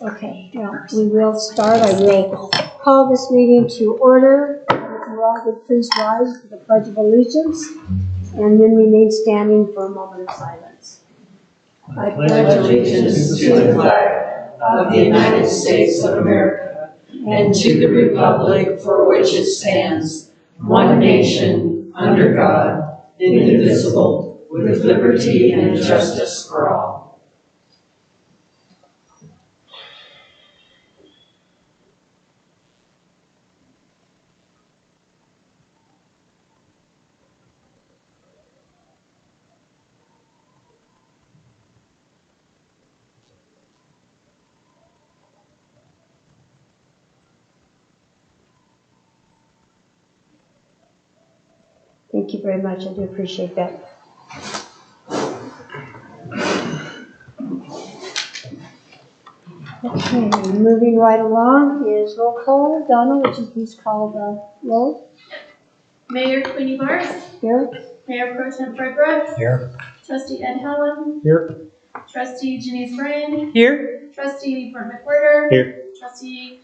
Okay, now we will start. I will call this meeting to order. If you all would please rise for the Pledge of Allegiance and then remain standing for a moment of silence. I pledge allegiance to the flag of the United States of America and to the republic for which it stands, one nation, under God, indivisible, with liberty and justice for all. Thank you very much. I do appreciate that. Okay, moving right along is roll call. Donna, would you please call the roll? Mayor Queenie Mars. Here. Mayor Pro Tem Fred Brooks. Here. Trustee Ed Hallam. Here. Trustee Janice Bryan. Here. Trustee Brent McWhirter. Here. Trustee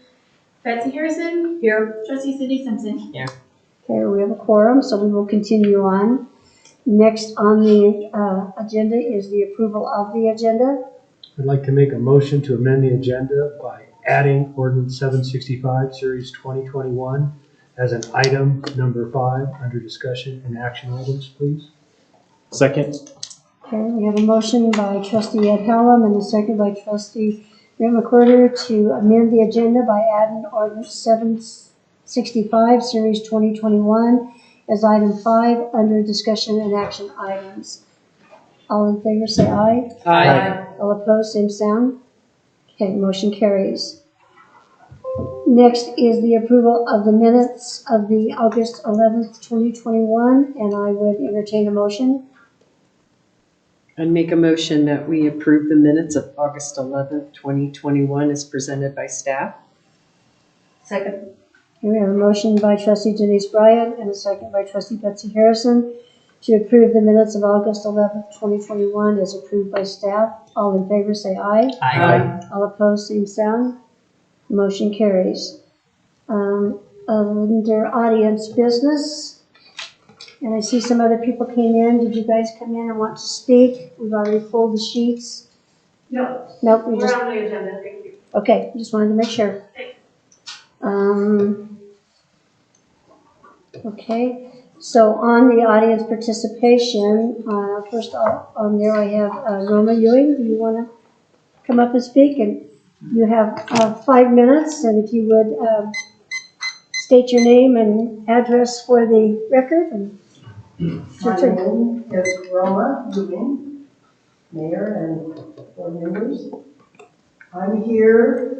Betsy Harrison. Here. Trustee Cindy Simpson. Here. Okay, we have a quorum, so we will continue on. Next on the agenda is the approval of the agenda. I'd like to make a motion to amend the agenda by adding ordinance 765, series 2021, as an item number 5 under discussion and action items, please. Second. Okay, we have a motion by Trustee Ed Hallam and a second by Trustee Brent McWhirter to amend the agenda by adding ordinance 765, series 2021, as item 5 under discussion and action items. All in favor say aye. Aye. All opposed, same sound. Okay, motion carries. Next is the approval of the minutes of the August 11th, 2021, and I would entertain a motion. I'd make a motion that we approve the minutes of August 11th, 2021 as presented by staff. Second. Okay, we have a motion by Trustee Janice Bryan and a second by Trustee Betsy Harrison to approve the minutes of August 11th, 2021 as approved by staff. All in favor say aye. Aye. All opposed, same sound. Motion carries. Under audience business, and I see some other people came in. Did you guys come in and want to speak? We've already pulled the sheets. No. Nope. We're on the agenda. Thank you. Okay, just wanted to make sure. Okay, so on the audience participation, first on there I have Roma Ewing. Do you want to come up and speak? And you have 5 minutes, and if you would state your name and address for the record. And My name is Roma Ewing, Mayor and board members. I'm here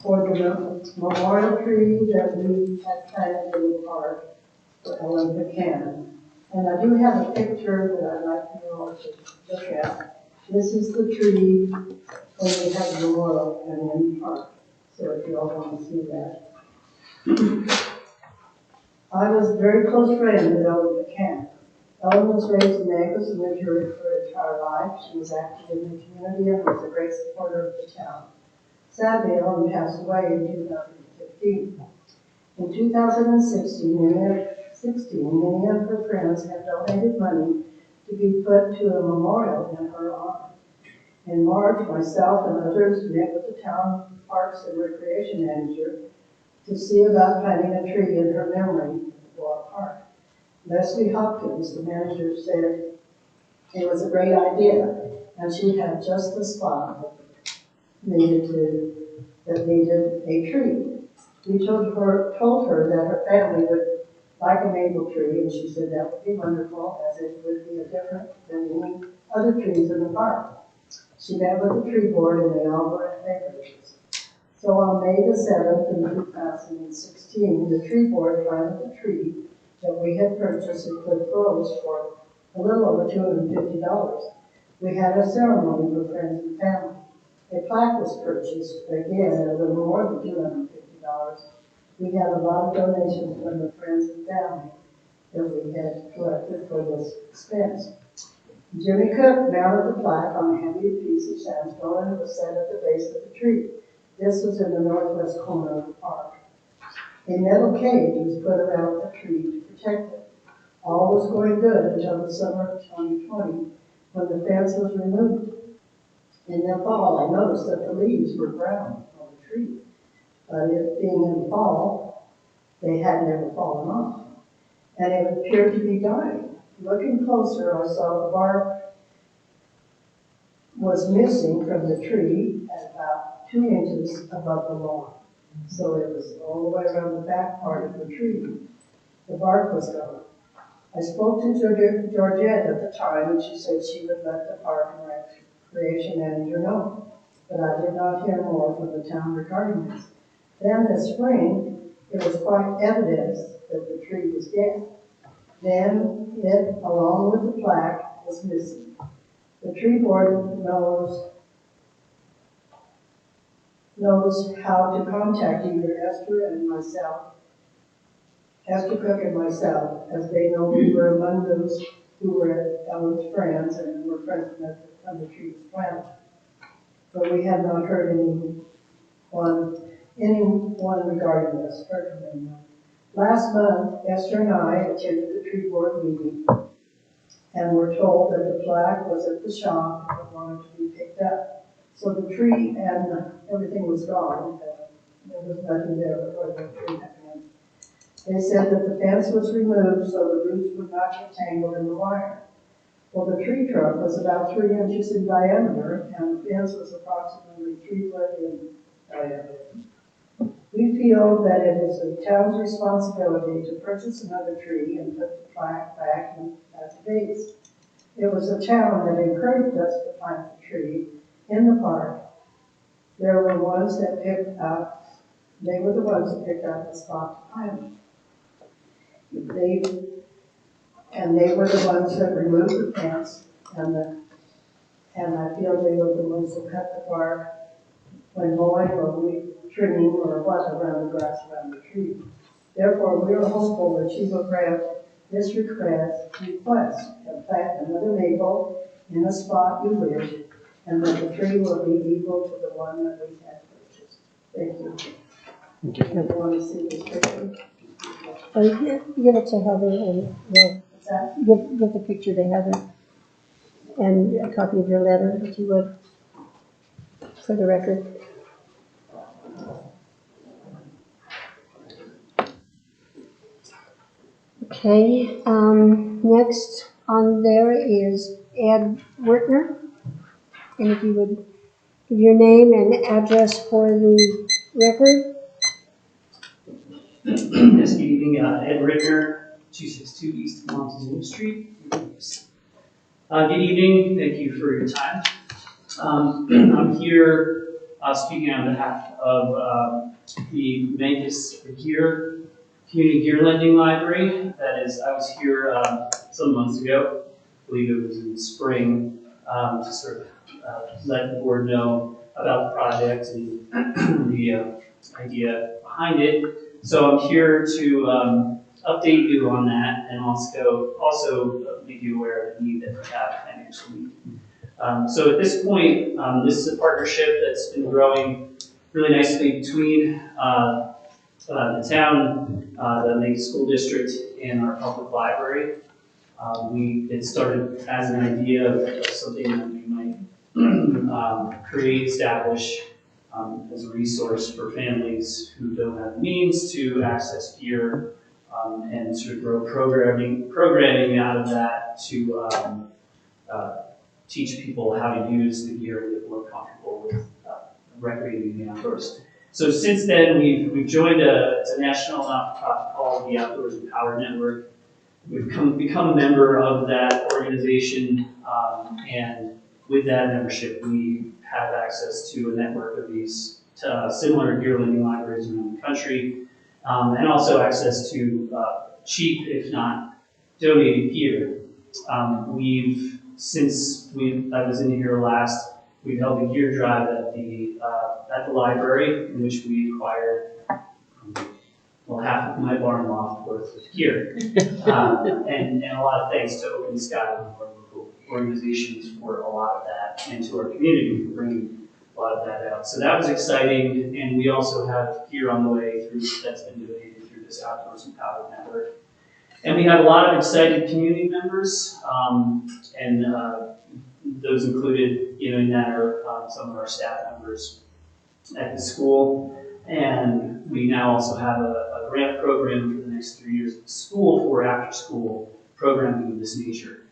for the memorial tree that we had planted in the park for Ellen Buchanan. And I do have a picture that I'd like you all to look at. This is the tree when we had the memorial in the park. So if you all want to see that. I was a very close friend with Ellen Buchanan. Ellen was raised in Mancos and lived here for her entire life. She was active in the community and was a great supporter of the town. Sadly, Ellen passed away in 2015. In 2016, many of her friends had donated money to be put to a memorial in her honor. In March, myself and others met with the town parks and recreation manager to see about planting a tree in her memory in the Block Park. Leslie Hopkins, the manager, said it was a great idea, and she had just the spot that needed a tree. We told her that her family would like a maple tree, and she said that would be wonderful, as it would be different than any other trees in the park. She met with the tree board, and they all were in favor of this. So on May the 7th in 2016, the tree board planted the tree that we had purchased at Cliff Groves for a little over $250. We had a ceremony for friends and family. A plaque was purchased, again, at a little more than $250. We had a lot of donations from the friends and family that we had collected for this expense. Jimmy Cook mounted the plaque on a heavy piece of sandstone and was set at the base of the tree. This was in the northwest corner of the park. A metal cage was put around the tree to protect it. All was going good until the summer of 2020, when the fence was removed. In the fall, I noticed that the leaves were brown on the tree, but it being in the fall, they had never fallen off, and it appeared to be dying. Looking closer, I saw the bark was missing from the tree at about 2 inches above the lawn. So it was all the way around the back part of the tree. The bark was gone. I spoke to Georgette at the time, and she said she would let the park and recreation manager know. But I did not hear more from the town regarding this. Then this spring, it was quite evident that the tree was dead. Then it, along with the plaque, was missing. The tree board knows how to contact either Esther Cook and myself, as they know we were among those who were Ellen's friends and were present when the tree was planted. But we have not heard anyone regarding this, heard from anyone. Last month, Esther and I attended the tree board meeting and were told that the plaque was at the shop and wanted to be picked up. So the tree and everything was gone. There was nothing there before the tree had been. They said that the fence was removed so the roots would not get tangled in the wire. Well, the tree trunk was about 3 inches in diameter, and the fence was approximately 3 foot in diameter. We feel that it is the town's responsibility to purchase another tree and put the plaque back at the base. It was the town that encouraged us to plant the tree in the park. They were the ones that picked out the spot to plant it. They were the ones that removed the fence, and I feel they were the ones that cut the bark when mowing or trimming or what around the grass around the tree. Therefore, we are hopeful that she will grant this request and plant another maple in the spot you wish, and that the tree will be equal to the one that we had purchased. Thank you. Okay. You want to see this picture? Give it to Heather and What's that? give the picture to Heather and a copy of your letter, if you would, for the record. Okay, next on there is Ed Wertner. And if you would give your name and address for the record. Yes, good evening, Ed Rittner, 262 East Montezuma Street. Good evening, thank you for your time. I'm here speaking on behalf of the Mancos Community Gear Lending Library. That is, I was here some months ago, I believe it was in the spring, to sort of let the board know about the project and the idea behind it. So I'm here to update you on that and also make you aware of the need that we have financially. So at this point, this is a partnership that's been growing really nicely between the town, the Mancos School District, and our public library. It started as an idea of something that we might establish as a resource for families who don't have the means to access gear, and sort of grow programming out of that to teach people how to use the gear and get more comfortable with recreating the outdoors. So since then, we've joined it's a national nonprofit called the Outdoors Empower Network. We've become a member of that organization, and with that membership, we have access to a network of these similar gear lending libraries around the country, and also access to cheap, if not donated gear. Since I was in here last, we've held a gear drive at the library, in which we acquired half of my barn loft worth of gear, and a lot of thanks to Open Sky, one of our local organizations for a lot of that, and to our community for bringing a lot of that out. So that was exciting, and we also have gear on the way that's been donated through this Outdoors Empowered Network. And we have a lot of excited community members, and those included, in that are some of our staff members at the school. And we now also have a grant program for the next 3 years at the school for after-school programming of this nature.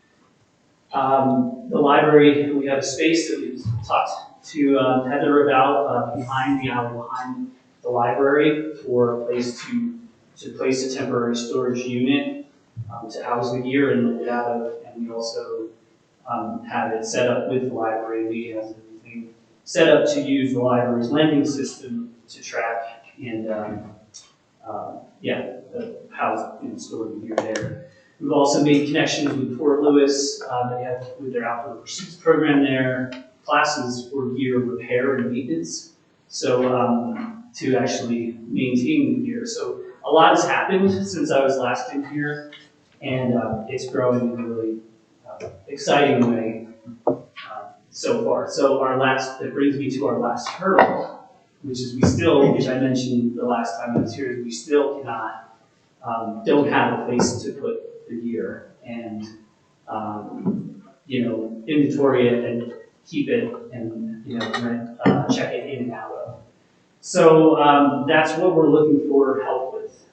The library, we have a space that we talked to Heather about behind the alley behind the library for a place to place a temporary storage unit to house the gear and look it out of. And we also have it set up with the library. We have everything set up to use the library's lending system to track and house and store the gear there. We've also made connections with Fort Lewis. They have with their outdoor pursuits program there, classes for gear repair and maintenance. So to actually maintain the gear. So a lot has happened since I was last in here, and it's growing in a really exciting way so far. So that brings me to our last hurdle, which is which I mentioned the last time I was here, we still don't have a place to put the gear and, inventory it and keep it and, check it in and out of. So that's what we're looking for help with.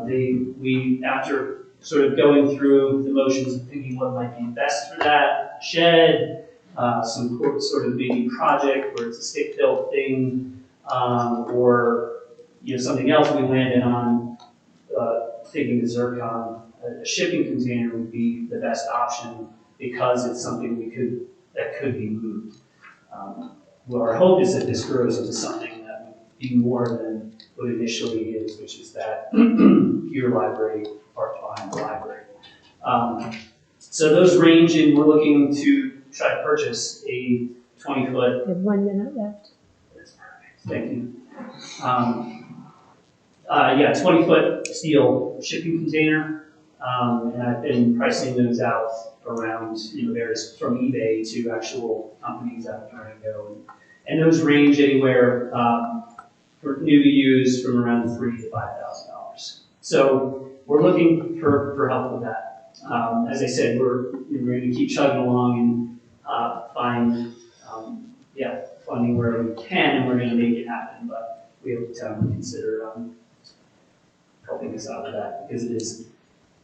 We, after sort of going through the motions of thinking what might be best for that, shed, some sort of maybe project where it's a stick-built thing, or something else we landed on, thinking the Zircon, a shipping container would be the best option because it's something that could be moved. Well, our hope is that this grows into something that would be more than what it initially is, which is that gear library parked behind the library. So those range in, we're looking to try to purchase a 20-foot. We have 1 minute left. That's perfect, thank you. 20-foot steel shipping container, and I've been pricing those out around, various, from eBay to actual companies out of Durango, and those range anywhere for new to used from around $3,000 to $5,000. So we're looking for help with that. As I said, we're going to keep chugging along and find funding wherever we can, and we're going to make it happen. But we have to consider helping us out with that, because it is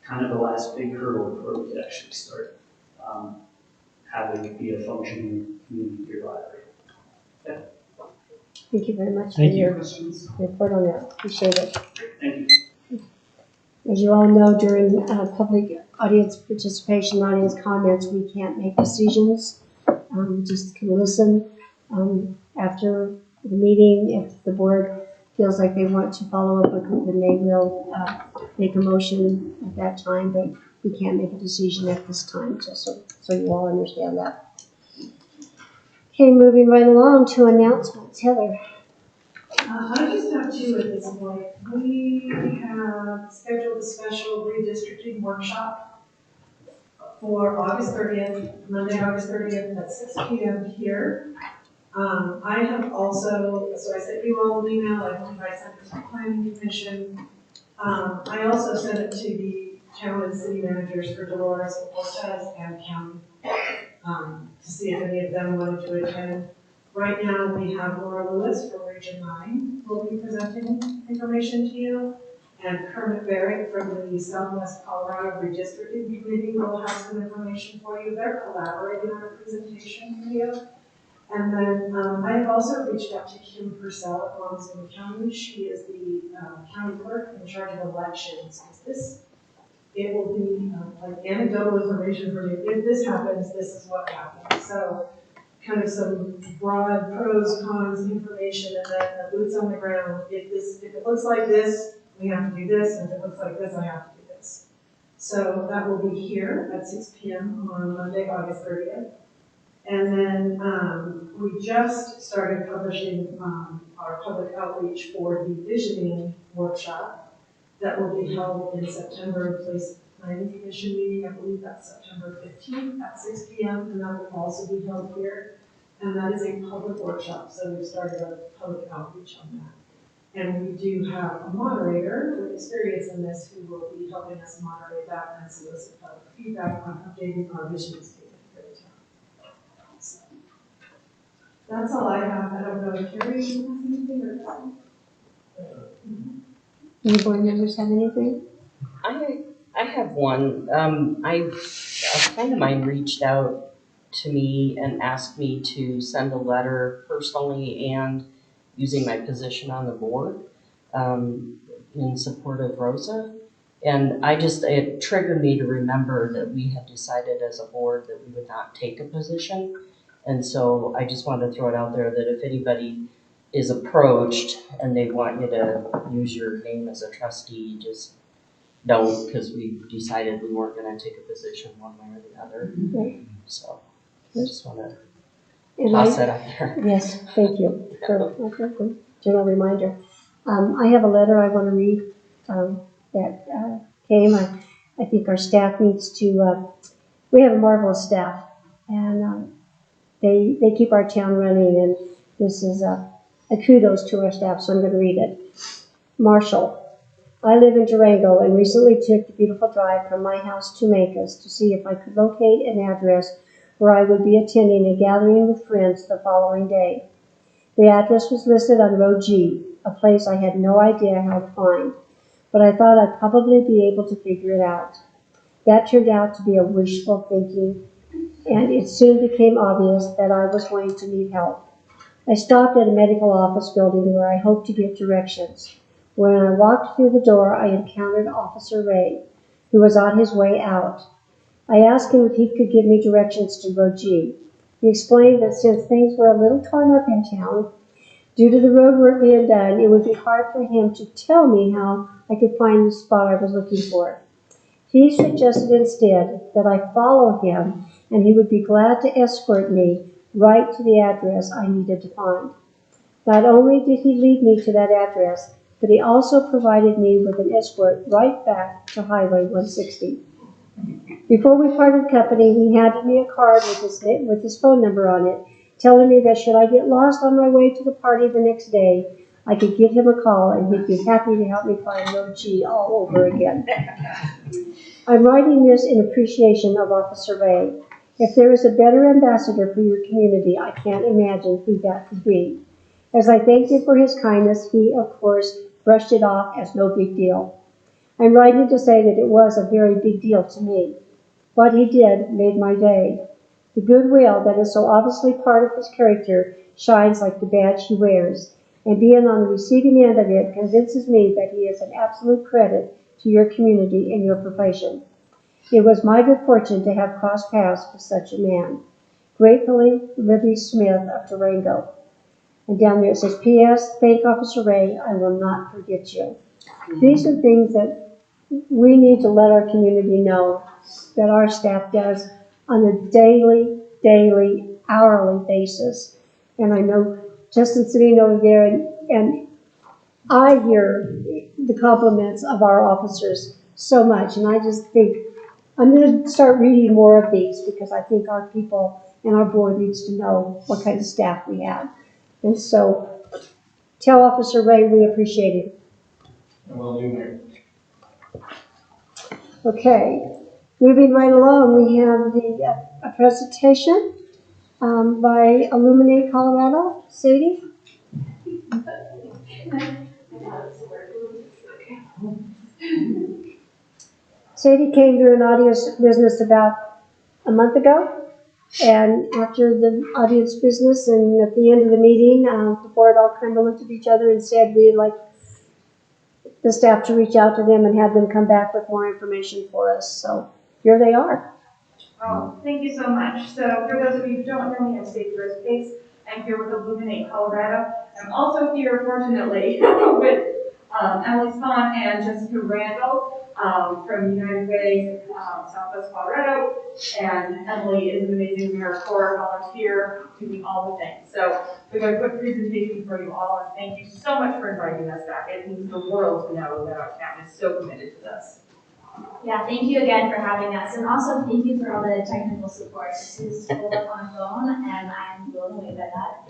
kind of the last big hurdle before we could actually start having it be a functioning community gear library. Yeah. Thank you very much for Thank you. your report on that. Appreciate it. Thank you. As you all know, during public audience participation, audience comments, we can't make decisions. We just can listen. After the meeting, if the board feels like they want to follow up with it, then they will make a motion at that time, but we can't make a decision at this time, just so you all understand that. Okay, moving right along to announcements. Heather. I just have two at this point. We have scheduled a special redistricting workshop for August 30th, Monday, August 30th at 6 p.m. here. I have also, so I sent you all an email, I believe I sent it to the Planning Commission. I also sent it to the town and city managers for Dolores, Cortez, and County to see if any of them wanted to attend. Right now, we have Laura Lewis from Region 9 who will be presenting information to you, and Kermit Barrett from the Southwest Colorado Redistricting Committee will have some information for you. They're collaborating on a presentation for you. And then I have also reached out to Kim Purcell at Montezuma County. She is the county clerk in charge of elections. It will be like anecdotal information for you. If this happens, this is what happens. So kind of some broad pros, cons information, and then the boots on the ground. If it looks like this, we have to do this, and if it looks like this, I have to do this. So that will be here at 6 p.m. on Monday, August 30th. And then we just started publishing our public outreach for the visioning workshop that will be held in September planning commission meeting, I believe that's September 15th at 6 p.m. and that will also be held here. And that is a public workshop, so we've started a public outreach on that. And we do have a moderator with experience in this who will be helping us moderate that and solicit public feedback on updating our vision statement for the town. So, that's all I have. I don't know if Carrie has anything or something. Any board members have anything? I have one. A friend of mine reached out to me and asked me to send a letter personally and using my position on the board in support of Rosa. And it triggered me to remember that we had decided as a board that we would not take a position. And so I just wanted to throw it out there that if anybody is approached and they want you to use your name as a trustee, just don't, because we decided we weren't going to take a position one way or the other. Right. So I just want to And toss that out there. Yes, thank you for the general reminder. I have a letter I want to read that came. I think our staff needs to, we have a marvelous staff, and they keep our town running, and this is a kudos to our staff, so I'm going to read it. Marshall, I live in Durango and recently took the beautiful drive from my house to Mancos to see if I could locate an address where I would be attending a gathering with friends the following day. The address was listed on Road G, a place I had no idea how to find, but I thought I'd probably be able to figure it out. That turned out to be a wishful thinking, and it soon became obvious that I was going to need help. I stopped at a medical office building where I hoped to get directions. When I walked through the door, I encountered Officer Ray, who was on his way out. I asked him if he could give me directions to Road G. He explained that since things were a little torn up in town, due to the road work being done, it would be hard for him to tell me how I could find the spot I was looking for. He suggested instead that I follow him, and he would be glad to escort me right to the address I needed to find. Not only did he lead me to that address, but he also provided me with an escort right back to Highway 160. Before we parted company, he handed me a card with his phone number on it, telling me that should I get lost on my way to the party the next day, I could give him a call and he'd be happy to help me find Road G all over again. I'm writing this in appreciation of Officer Ray. If there is a better ambassador for your community, I can't imagine who that could be. As I thanked him for his kindness, he, of course, brushed it off as no big deal. I'm writing to say that it was a very big deal to me. What he did made my day. The goodwill that is so obviously part of his character shines like the badge he wears, and being on the receiving end of it convinces me that he is an absolute credit to your community and your profession. It was my good fortune to have crossed paths with such a man. Gratefully, Libby Smith of Durango. And down there it says, P.S. Thank Officer Ray, I will not forget you. These are things that we need to let our community know that our staff does on a daily, hourly basis. And I know Justin sitting over there, and I hear the compliments of our officers so much, and I just think I'm going to start reading more of these because I think our people and our board needs to know what kind of staff we have. And so tell Officer Ray we appreciate him. Will do, Mayor. Okay, moving right along, we have a presentation by Illuminate Colorado. Sadie? Sadie came to an audience business about a month ago, and after the audience business and at the end of the meeting, the board all kind of looked at each other and said we'd like the staff to reach out to them and have them come back with more information for us. So here they are. Well, thank you so much. So for those of you who don't know me, I'm Sadie Rose Pace. I'm here with Illuminate Colorado. I'm also here, fortunately, with Emily Spahn and Jessica Randall from United Way, Southwest Colorado. And Emily is an amazing AmeriCorps volunteer doing all the things. So we have a quick presentation for you all, and thank you so much for inviting us back. It means the world to know that our town is so committed to this. Yeah, thank you again for having us, and also thank you for all the technical support. This is pulled up on a phone, and I'm blown away by that.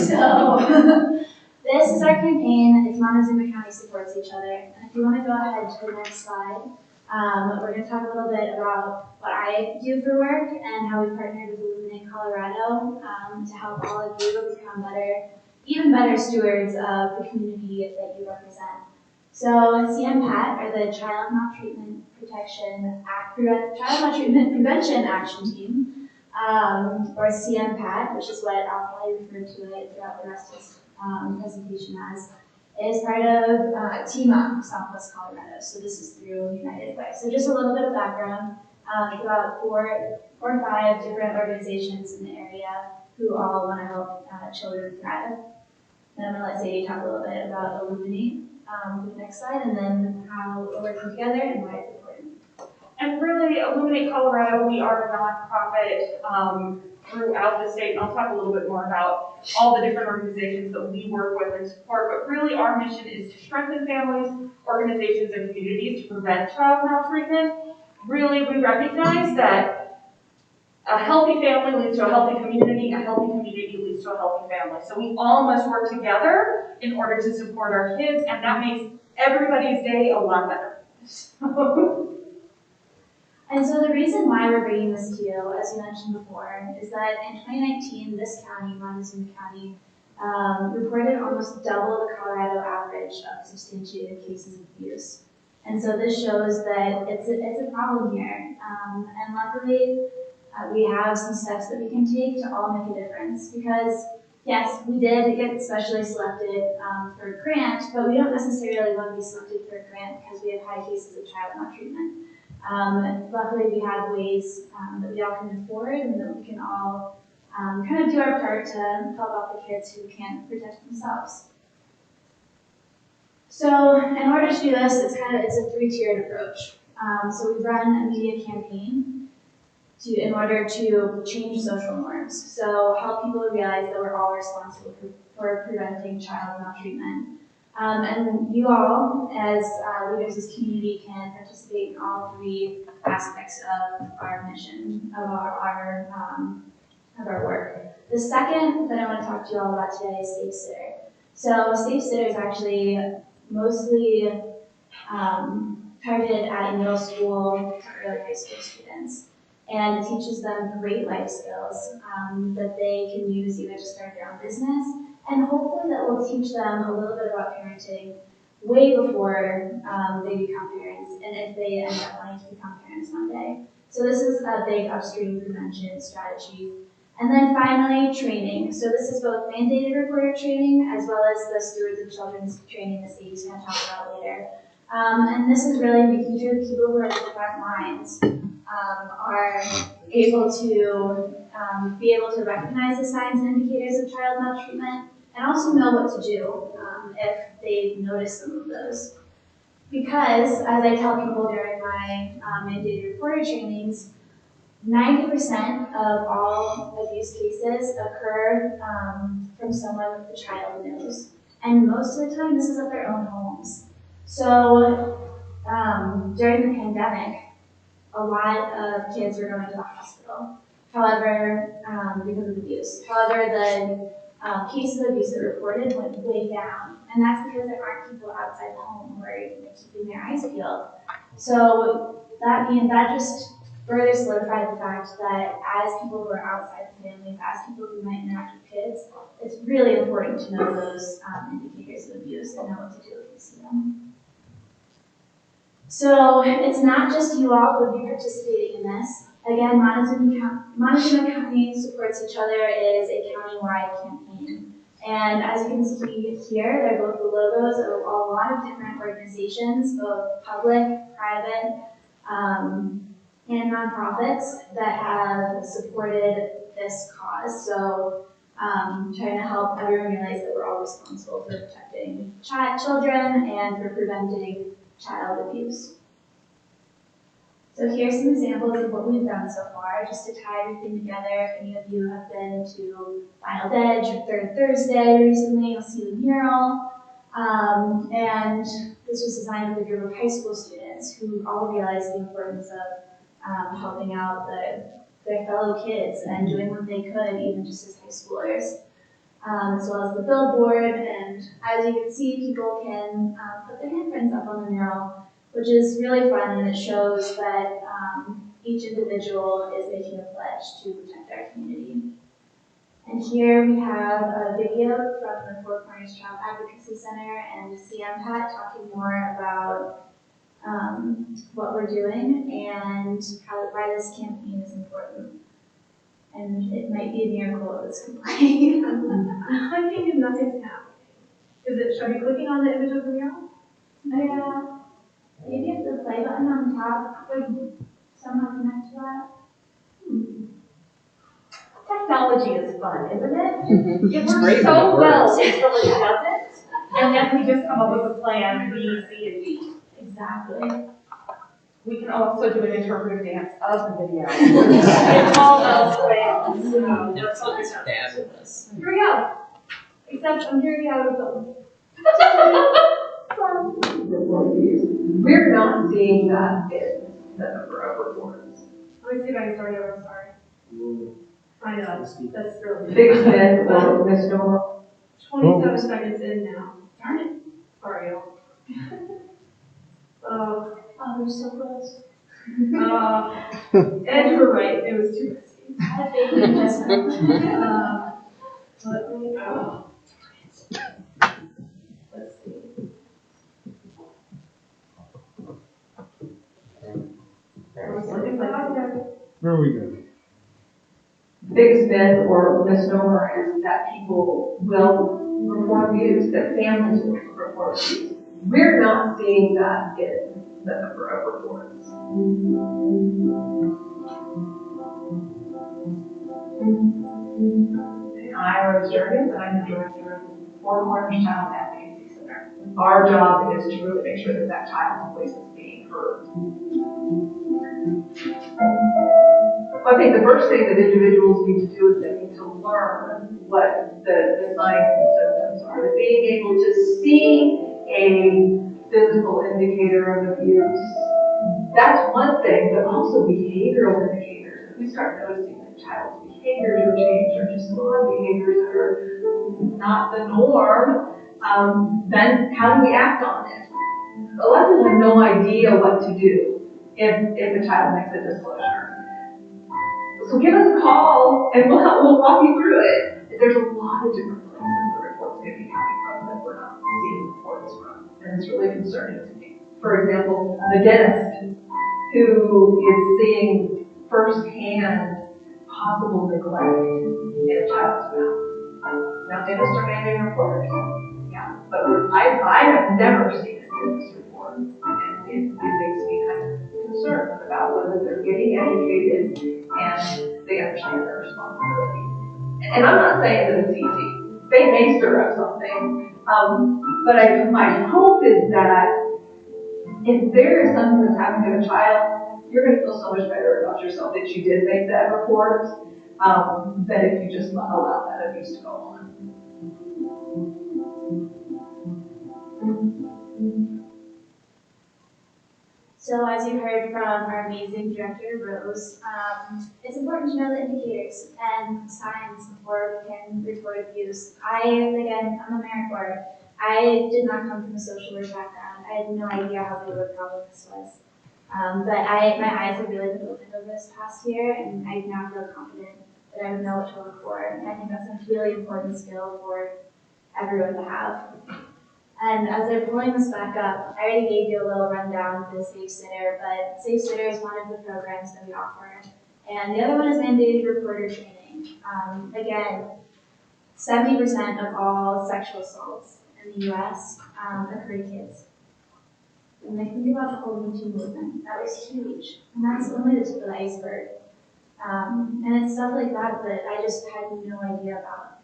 So this is our campaign. It's Montezuma County Supports Each Other. And if you want to go ahead to the next slide, we're going to talk a little bit about what I do for work and how we partnered with Illuminate Colorado to help all of you become better, even better stewards of the community that you represent. So CMPAT, or the Child Maltreatment Child Maltreatment Prevention Action Team, or CMPAT, which is what I'll probably refer to it throughout the rest of this presentation as, is part of Team Up Southwest Colorado. So this is through United Way. So just a little bit of background. About four or five different organizations in the area who all want to help children thrive. Then I'm going to let Sadie talk a little bit about Illuminate for the next slide, and then how we're working together and why it's important. And really, Illuminate Colorado, we are a nonprofit throughout the state, and I'll talk a little bit more about all the different organizations that we work with and support, but really our mission is to strengthen families, organizations, and communities to prevent child maltreatment. Really, we recognize that a healthy family leads to a healthy community leads to a healthy family. So we all must work together in order to support our kids, and that makes everybody's day a lot better. And so the reason why we're bringing this to you, as you mentioned before, is that in 2019, this county, Montezuma County, reported almost double the Colorado average of substantiated cases of abuse. And so this shows that it's a problem here. And luckily, we have some steps that we can take to all make a difference. Because yes, we did get specially selected for a grant, but we don't necessarily want to be selected for a grant because we have high cases of child maltreatment. Luckily, we have ways that we all can move forward and that we can all kind of do our part to help out the kids who can't protect themselves. So in order to do this, it's a three-tiered approach. So we run a media campaign in order to change social norms. So help people realize that we're all responsible for preventing child maltreatment. And you all, as leaders of this community, can participate in all three aspects of our mission, of our work. The second that I want to talk to you all about today is Safe Sitter. So Safe Sitter is actually mostly targeted at middle school to early high school students. And it teaches them great life skills that they can use either to start their own business, and hopefully that will teach them a little bit about parenting way before they become parents, and if they end up wanting to become parents one day. So this is a big upstream prevention strategy. And then finally, training. So this is both mandated reporter training as well as the stewards of children's training that Sadie's going to talk about later. And this is really making sure the people who are at the front lines are able to be able to recognize the signs and indicators of child maltreatment, and also know what to do if they notice some of those. Because, as I tell people during my mandated reporter trainings, 90% of all abuse cases occur from someone the child knows. And most of the time, this is at their own homes. So, during the pandemic, a lot of kids were going to the hospital. However, because of abuse. However, the cases of abuse that were reported went way down. And that's because there aren't people outside the home who are keeping their eyes peeled. So that just further solidified the fact that as people who are outside the families, as people who might interact with kids, it's really important to know those indicators of abuse and know what to do if you see them. So it's not just you all who will be participating in this. Again, Montezuma County Supports Each Other is a county-wide campaign. And as you can see here, they're both the logos of a lot of different organizations, both public, private, and nonprofits that have supported this cause. So trying to help everyone realize that we're all responsible for protecting children and for preventing child abuse. So here's some examples of what we've done so far, just to tie everything together. If any of you have been to Wild Edge or Third Thursday recently, you'll see the mural. And this was designed with a group of high school students. parents who all realize the importance of helping out their fellow kids and doing what they could, even just as high schoolers. As well as the billboard, and as you can see, people can put their handprints up on the mural, which is really fun, and it shows that each individual is making a pledge to protect our community. And here we have a video from the Four Corners Child Advocacy Center and CMPAT talking more about what we're doing and why this campaign is important. And it might be a miracle if it's complete. I'm clicking and nothing's happening. Should I be clicking on the image of the mural? Yeah. Maybe if the play button on top would somehow connect to that. Technology is fun, isn't it? It It's works great when it so well works. until it doesn't, and then we just come up with a plan B, C, and D. Exactly. We can also do an interpretive dance of the video. If all else fails. So That sounds fabulous. here we go. Except I'm hearing out of them. We're not seeing that in the number of reports. Let me see if I can start over, I'm sorry. I know, that's really. Biggest myth or misnomer. 27 seconds in now. Darn it. Sorry, y'all. Oh, we're so close. Ed, you were right, it was too risky. I have faith in investment. Let me go. Let's see. I was looking for that. Where are we going? Biggest myth or misnomer is that people will report abuse, that families will report abuse. We're not seeing that in the number of reports. I'm Rose Jurgens, and I'm the director of Four Corners Child Advocacy Center. Our job is to really make sure that that child's voice is being heard. I think the first thing that individuals need to do is they need to learn what the signs and symptoms are. That being able to see a physical indicator of abuse, that's one thing, but also behavioral indicators. If we start noticing that child's behaviors are changed or just odd behaviors that are not the norm, then how do we act on it? A lot of people have no idea what to do if a child makes a disclosure. So give us a call and we'll walk you through it. There's a lot of different places the reports could be coming from that we're not seeing reports from. And it's really concerning to me. For example, the dentist who is seeing firsthand possible neglect in a child's mouth. Now dentists are mandating reporters. Yeah. But I have never seen a dentist report. And it makes me kind of concerned about whether they're getting educated and they understand their responsibility. And I'm not saying that it's easy. They may stir up something, but my hope is that if there is something that's happening to a child, you're going to feel so much better about yourself that you did make that report, than if you just allow that abuse to go on. So as you heard from our amazing director, Rose, it's important to know the indicators and signs before we can report abuse. I'm a merit board. I did not come from a social work background. I had no idea how big of a problem this was. But my eyes have really been opened over this past year, and I now feel confident that I would know what to look for. And I think that's a really important skill for everyone to have. And as they're pulling this back up, I already gave you a little rundown for the Safe Sitter, but Safe Sitter is one of the programs that we offer. And the other one is mandated reporter training. Again, 70% of all sexual assaults in the US occur to kids. And I think about the whole Me Too movement, that was huge. And that's only the tip of the iceberg. And it's stuff like that that I just had no idea about.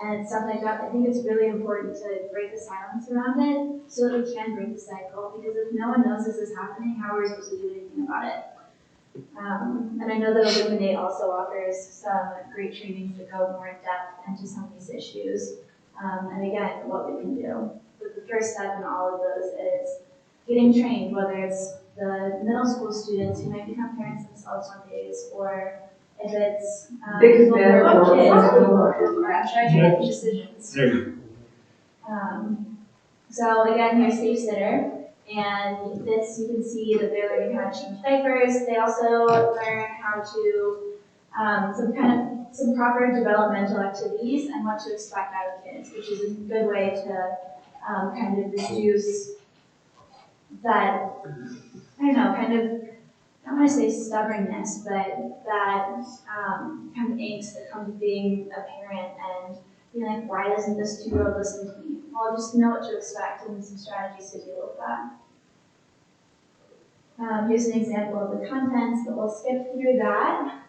And it's stuff like that. I think it's really important to break the silence around it so that we can break the cycle. Because if no one knows this is happening, how are we supposed to do anything about it? And I know that Illuminate also offers some great trainings that go more in depth into some of these issues. And again, what we can do. But the first step in all of those is getting trained, whether it's the middle school students who might become parents themselves one days, or if it's Big people who bad are world. kids who are trying to make decisions. There you So again, you're a safe sitter, and this you can see that they're learning how to change diapers. They also learn how to some proper developmental activities and what to expect out of kids, which is a good way to kind of reduce that, I don't know, kind of, I don't want to say stubbornness, but that kind of angst that comes with being a parent and being like, why doesn't this 2-year-old listen to me? Well, just know what to expect and some strategies to deal with that. Here's an example of the contents, but we'll skip through that.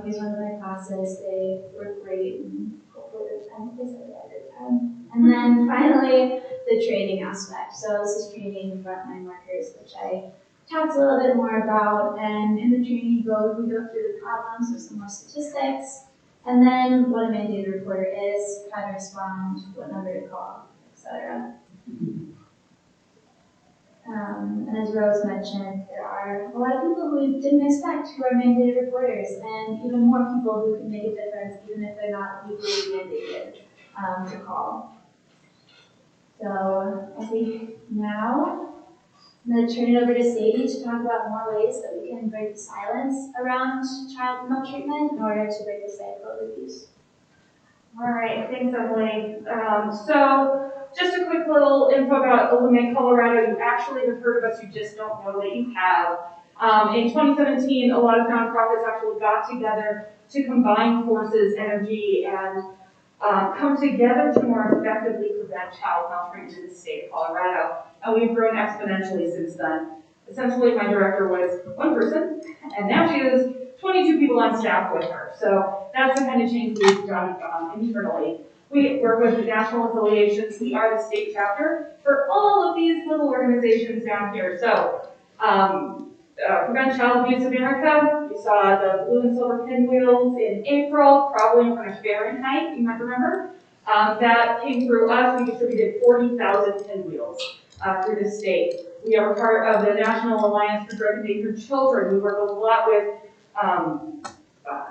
Here's one of my classes. They were great, and hopefully there's time to say that every time. And then finally, the training aspect. So this is training frontline workers, which I talked a little bit more about. And in the training, we go through the problems with some more statistics, and then what a mandated reporter is, how to respond, what number to call, etc. And as Rose mentioned, there are a lot of people who we didn't expect who are mandated reporters, and even more people who can make a difference even if they're not legally mandated to call. So I think now I'm going to turn it over to Sadie to talk about more ways that we can break the silence around child maltreatment in order to break the cycle of abuse. All right, thanks, Emily. So just a quick little info about Illuminate Colorado. You actually have heard of us, you just don't know that you have. In 2017, a lot of nonprofits actually got together to combine forces, energy, and come together to more effectively prevent child maltreatment in the state of Colorado. And we've grown exponentially since then. Essentially, my director was one person, and now she has 22 people on staff with her. So that's the kind of change we've done internally. We work with the national affiliations. We are the state chapter for all of these little organizations down here. So Prevent Child Abuse America, you saw the blue and silver pinwheels in April, probably in front of Fahrenheit, you might remember. That came through us. We distributed 40,000 pinwheels through the state. We are part of the National Alliance for Drug Endangered Children. We work a lot with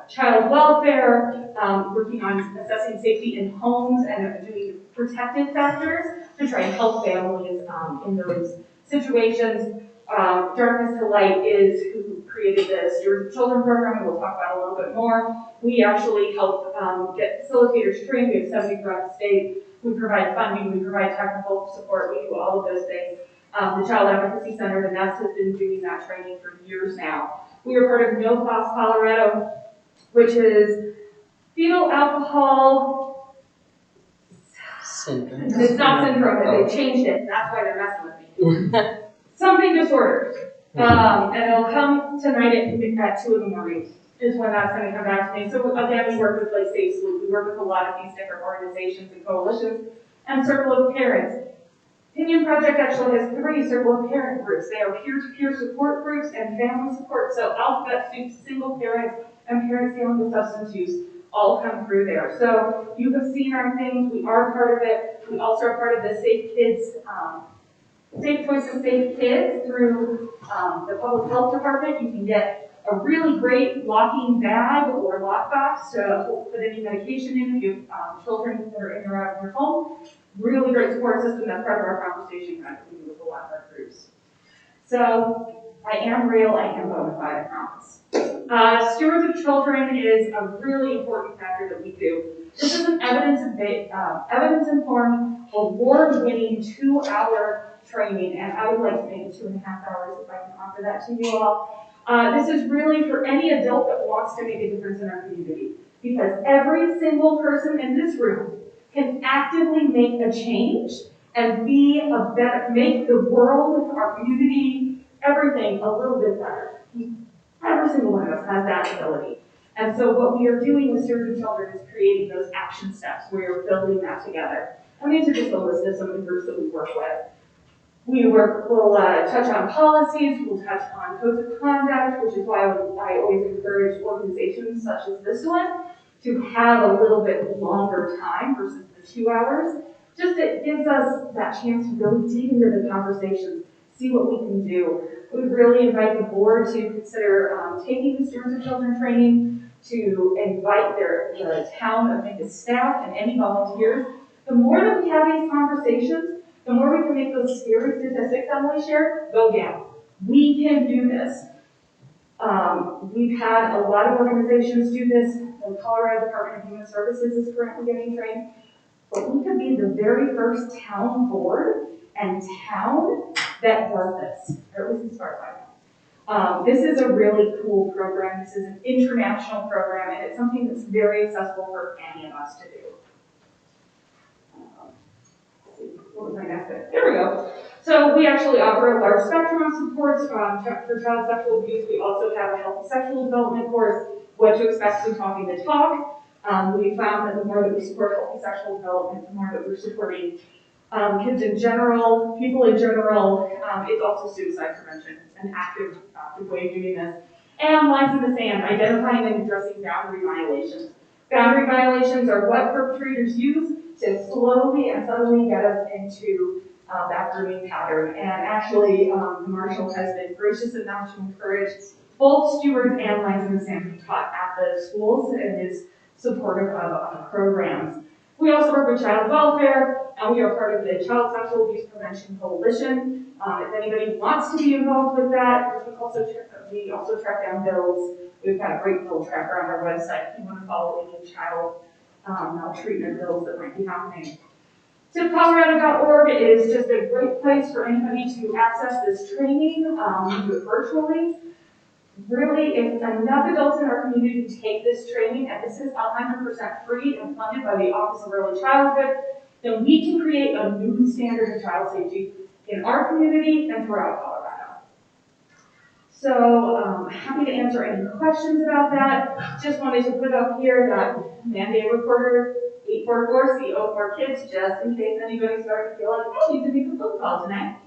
child welfare, working on assessing safety in homes and doing protective factors to try and help families in those situations. Darkness to Light is who created the Stewards of Children program, and we'll talk about a little bit more. We actually help get facilitators trained. We have 70 throughout the state. We provide funding, we provide technical support, we do all of those things. The Child Advocacy Center, the NEST, has been doing that training for years now. We are part of No Cost Colorado, which is fetal alcohol Syndrome. It's not syndrome, they changed it, that's why they're messing with me. Something disorders. And it'll come tonight at 2 in the morning is when that's going to come back to me. So again, we work with like Safe Sleep, we work with a lot of these different organizations and coalitions, and Circle of Parents. Opinion Project actually has 3 Circle of Parent groups. They are peer-to-peer support groups and family support. So alphabet soup, single parents, and parents dealing with substance use all come through there. So you have seen our things. We are part of it. We also are part of the Safe Kids, Safe Choices Safe Kids through the Public Health Department. You can get a really great locking bag or lockbox to put any medication in if you have children that are in or out of your home. Really great support system. That's part of our conversation kind of with a lot of our groups. So I am real, I am bona fide, I promise. Stewards of Children is a really important factor that we do. This is an evidence-informed, award-winning 2-hour training, and I would like to make it 2.5 hours if I can offer that to you all. This is really for any adult that wants to make a difference in our community, because every single person in this room can actively make a change and be a better, make the world, our community, everything a little bit better. Every single one of us has that ability. And so what we are doing with Stewards of Children is creating those action steps. We're building that together. And these are just a list of some of the groups that we work with. We'll touch on policies, we'll touch on codes of conduct, which is why I always encourage organizations such as this one to have a little bit longer time versus the 2 hours. Just it gives us that chance to really dig into the conversations, see what we can do. We would really invite the board to consider taking the Stewards of Children training, to invite the town of Mancos staff and any volunteers. The more that we have these conversations, the more we can make those scary statistics Emily shared go down. We can do this. We've had a lot of organizations do this. The Colorado Department of Human Services is currently getting trained. But we could be the very first town board and town that does this, or at least as far as I know. This is a really cool program. This is an international program, and it's something that's very accessible for any of us to do. What was my next bit? There we go. So we actually offer a large spectrum of supports for child sexual abuse. We also have a healthy sexual development course, what to expect when talking the talk. We found that the more that we support healthy sexual development, the more that we're supporting kids in general, people in general. It's also suicide prevention. It's an active way of doing this. And lines in the sand, identifying and addressing boundary violations. Boundary violations are what perpetrators use to slowly and subtly get us into that grooming pattern. And actually, the marshal has been gracious enough to encourage both stewards and lines in the sand to be taught at the schools and is supportive of programs. We also work with child welfare, and we are part of the Child Sexual Abuse Prevention Coalition. If anybody wants to be involved with that, we also track down bills. We've got a great bill tracker on our website if you want to follow any child maltreatment bills that might be happening. TipColorado.org is just a great place for anybody to access this training. We do it virtually. Really, if enough adults in our community take this training, and this is 100% free and funded by the Office of Early Childhood, then we can create a new standard of child safety in our community and throughout Colorado. So, happy to answer any questions about that. Just wanted to put up here that mandate recorder 844, see more kids, just in case anybody started to feel like, oh, you could make a phone call tonight.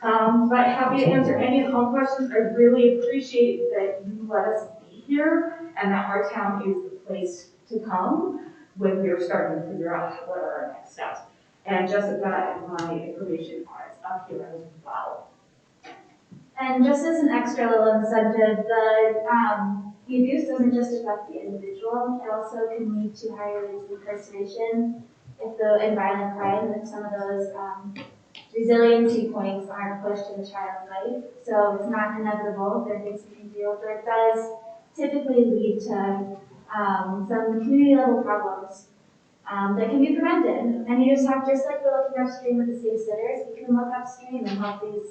But happy to answer any and all questions. I really appreciate that you let us be here and that our town is the place to come when we are starting to figure out what are our next steps. And Jessica and my information cards up here as well. And just as an extra little incentive, the abuse doesn't just affect the individual, it also can lead to higher rates of incarceration and violent crime if some of those resiliency points aren't pushed in the child's life. So it's not inevitable, there are things we can do, but it does typically lead to some community level problems that can be prevented. And you just like we're looking upstream with the safe sitters, we can look upstream and help these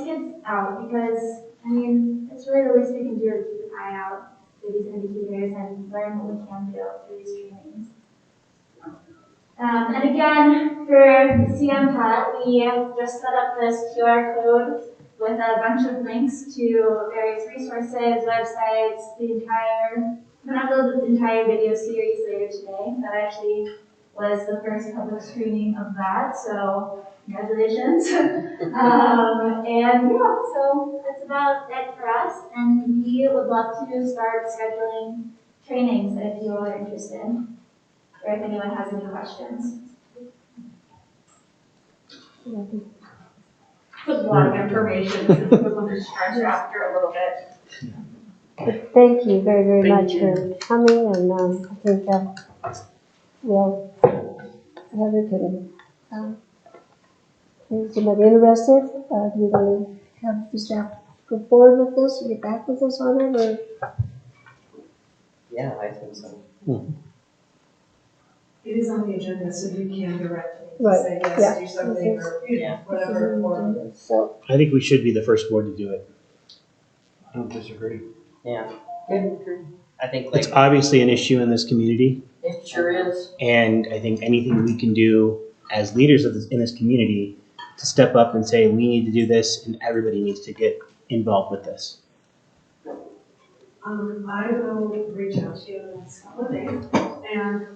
kids out, because, I mean, it's really the least we can do to keep an eye out for these indicators and learn what we can do through these trainings. And again, for CMPAT, we have just set up this QR code with a bunch of links to various resources, websites, I'm going to upload the entire video series later today. That actually was the first public screening of that, so congratulations. And yeah, so that's about it for us, and we would love to start scheduling trainings if you are interested, or if anyone has any questions. It's a lot of information, so we're going to stretch after a little bit. But thank you very, very much for coming, and I think we'll Heather can, is somebody interested? Do you want to have the staff go forward with this and get back with us on it, or? Yeah, I think so. It is on the agenda, so you can direct me to Right, say yeah. yes, do something, or whatever. Or So, I think we should be the first board to do it. I don't disagree. Yeah. Good. I think It's obviously an issue in this community, it sure is. and I think anything we can do as leaders of in this community to step up and say, we need to do this, and everybody needs to get involved with this. I will reach out to you in the next couple of days. And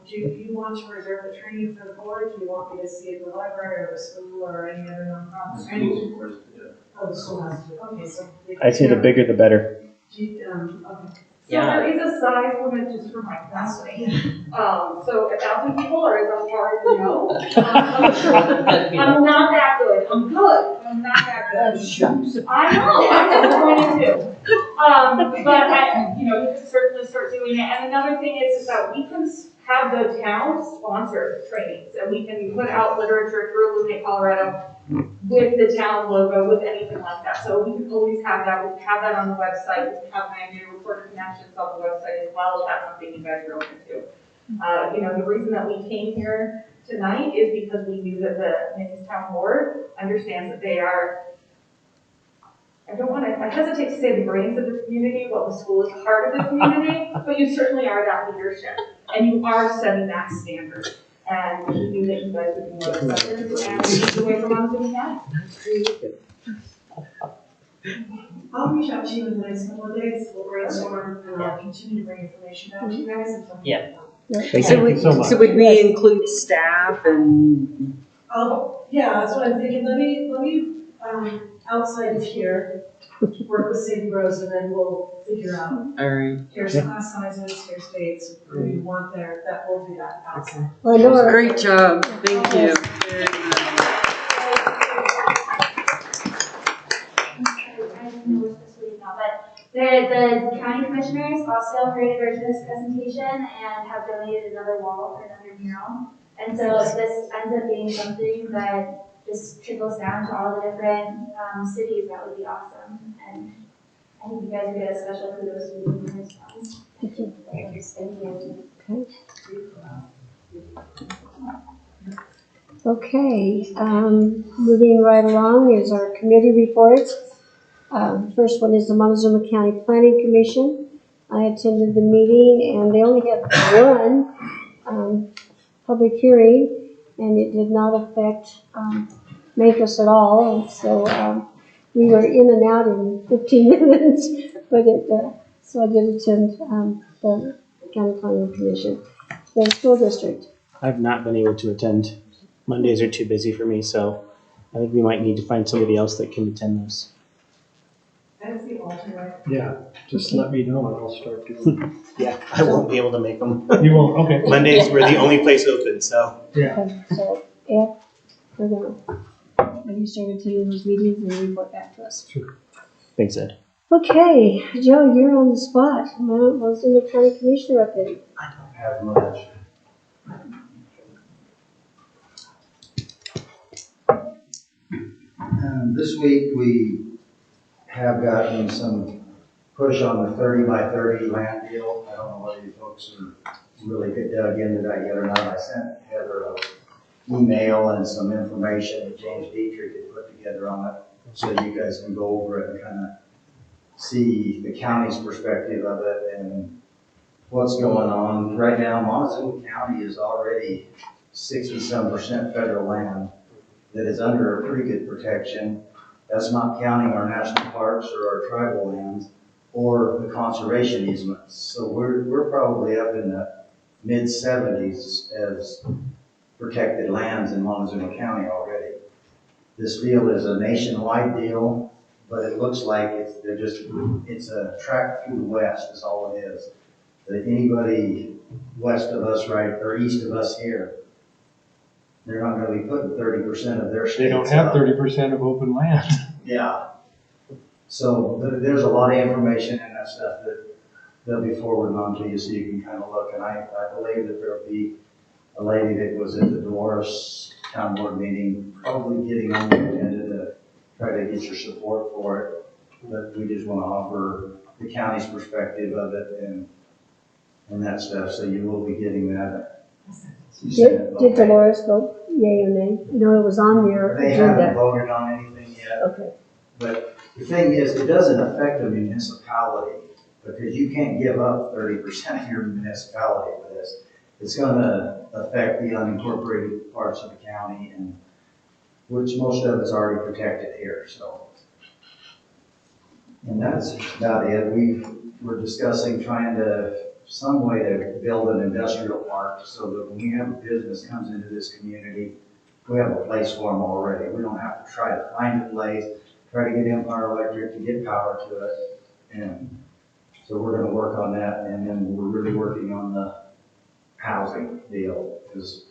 do you want to reserve the training for the board? Do you want me to see it at the library or the school or any other nonprofit? Oh, the school has to do it. Okay, so I say the bigger the better. Okay. So there is a size limit just for my capacity. So 1,000 people, or is that hard to know? I'm not that good. I'm good, but I'm not that good. I know, I'm disappointed too. But you know, you can certainly start doing it. And another thing is that we can have the town sponsor trainings, and we can put out literature through Illuminate Colorado with the town logo, with anything like that. So we can always have that. We can have that on the website. We can have my new reporter connections on the website as well, if that's something you guys are open to. You know, the reason that we came here tonight is because we knew that the Mancos Town Board understands that they are, I hesitate to say the brains of the community, well, the school is the heart of the community, but you certainly are that leadership, and you are setting that standard. And we knew that you guys would be more accepted, and lead the way for Montezuma County. I'll reach out to you in the next couple of days, we'll brainstorm, and I'll continue to bring information back to you guys. Yeah. Thank So you. would, so much. so would we include staff and, Yeah, that's what I'm thinking, let me, outside of here, work with Sadie Rose, and then we'll figure out, all right, here's class sizes, here's dates, who you want there, that will do that outside. Well, I know our- great job, thank you. I don't know which this week now, but the county commissioners also heard a version of this presentation and have donated another wall for another mural. And so if this ends up being something that just trickles down to all the different cities, that would be awesome. And I think you guys would get a special kudos to the response. Thank you. Thank you. Okay, moving right along is our committee reports. First one is the Montezuma County Planning Commission. I attended the meeting and they only had one public hearing, and it did not affect Mancos at all. And so we were in and out in 15 minutes, but so I did attend the County Planning Commission. The school district. I've not been able to attend. Mondays are too busy for me, so I think we might need to find somebody else that can attend those. As the alternate. Yeah, just let me know and I'll start doing Yeah, I won't be able to make them. it. You won't, okay. Mondays were the only place open, so. Yeah. Okay, so, yeah, we're gonna, when you start attending those meetings and report back to us. Thanks, Ed. Okay, Joe, you're on the spot. Montezuma County Commissioner update. I don't have much. This week, we have gotten some push on the 30 by 30 land deal. I don't know whether you folks are really dug into that yet or not. I sent Heather an email and some information that James Dietrich had put together on it, so you guys can go over it and kind of see the county's perspective of it and what's going on. Right now, Montezuma County is already 60-some% federal land that is under a pretty good protection. That's not counting our national parks or our tribal lands or the conservation easements. So we're probably up in the mid-70s as protected lands in Montezuma County already. This deal is a nationwide deal, but it looks like it's a track through the west is all it is. That anybody west of us, right, or east of us here, they're not going to be putting 30% of their states. They don't have 30% of open land. Yeah. So there's a lot of information in that stuff that they'll be forwarding on to you so you can kind of look. And I believe that there'll be a lady that was at the Dolores Town Board meeting probably getting on the agenda to try to get your support for it. But we just want to offer the county's perspective of it and that stuff. So you will be getting that. Did Dolores vote yea or nay? No, it was on your They haven't agenda. voted on anything yet. Okay. But the thing is, it doesn't affect the municipality because you can't give up 30% of your municipality for this. It's going to affect the unincorporated parts of the county, and which most of it's already protected here. So, and that's about it. We're discussing trying to some way to build an industrial park so that when we have a business comes into this community, we have a place for them already. We don't have to try to find a place, try to get Empire Electric to get power to it. And so we're going to work on that. And then we're really working on the housing deal because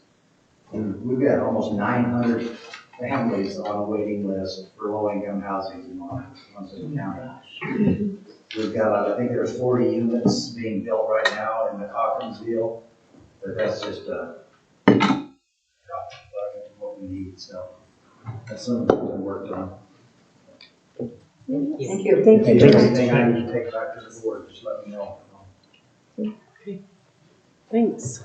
we've got almost 900 families on a waiting list for low-income housing in Monson County. We've got, I think there's 40 units being built right now in the Cochronsville, but that's just a drop in the bucket of what we need, so that's something that's been worked on. Thank you. Thank you. If Thank you you. have anything I need to take back to the board, just let me know. Thanks.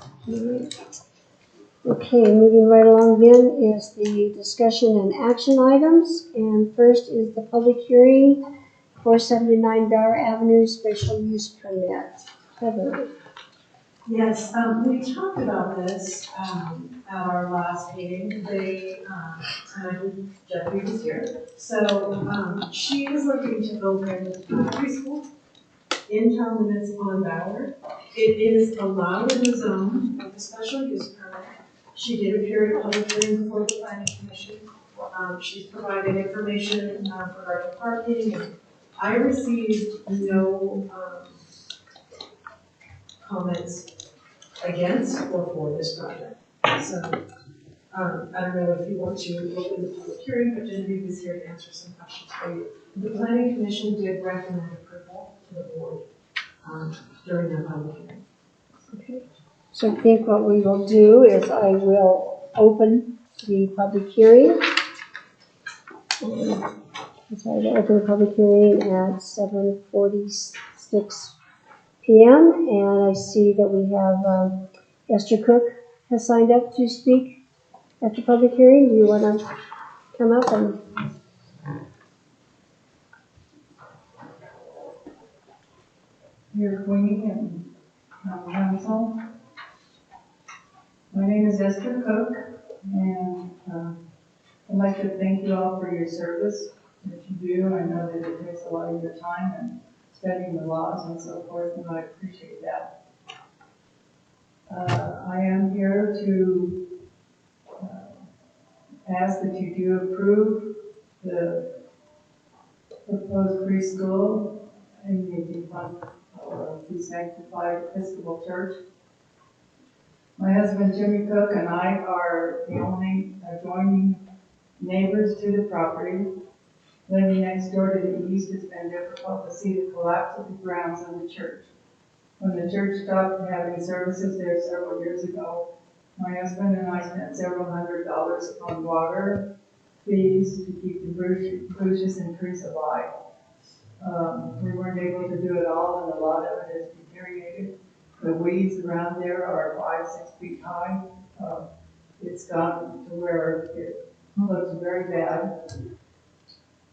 Okay, moving right along then is the discussion and action items. And first is the public hearing, 479 Dower Avenue special use permit. Heather. Yes, we talked about this, at our last meeting. Jeffrey was here. So, she is looking to open a preschool in town limits on Bower. It is allowed in the zone with a special use permit. She did appear at a public hearing before the planning commission. She's provided information, regarding parking, and I received no, comments against or for this project. So, I don't know if you want to open the public hearing, but Genevieve is here to answer some questions for you. The planning commission did recommend approval to the board, during the public hearing. Okay. So I think what we will do is I will open the public hearing. So I will open the public hearing at 7:46 p.m. And I see that we have Esther Cook has signed up to speak at the public hearing. Do you want to come up and? Dear Queenie and Council, my name is Esther Cook, and I'd like to thank you all for your service that you do. I know that it takes a lot of your time and studying the laws and so forth, and I appreciate that. I am here to ask that you do approve the proposed preschool in the defunct or the Sanctified Episcopal Church. My husband Jimmy Cook and I are the only adjoining neighbors to the property. Living next door to the east, it's been difficult to see the collapse of the grounds of the church. When the church stopped having services there several years ago, my husband and I spent several $100s on water, fees to keep the bushes and trees alive. We weren't able to do it all, and a lot of it has deteriorated. The weeds around there are 5-6 feet high. It's gotten to where it looks very bad.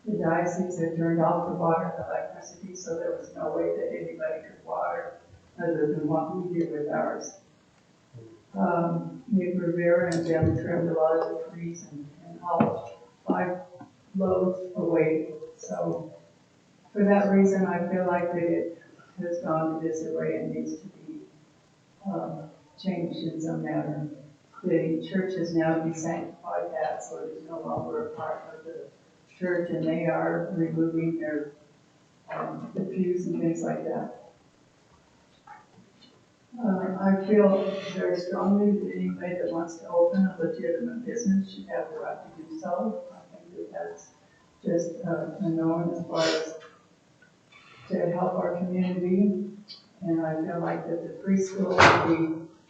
The diocese had turned off the water and electricity, so there was no way that anybody could water other than what we did with ours. Nick Rivera and Jim trimmed a lot of the trees and hauled 5 loads away. So for that reason, I feel like that it has gone to disarray and needs to be changed in some manner. The church has now desanctified that, so it is no longer a part of the church, and they are removing their the pews and things like that. I feel very strongly that anybody that wants to open a legitimate business should have the right to do so. I think that that's just a norm as far as to help our community, and I feel like that the preschool would be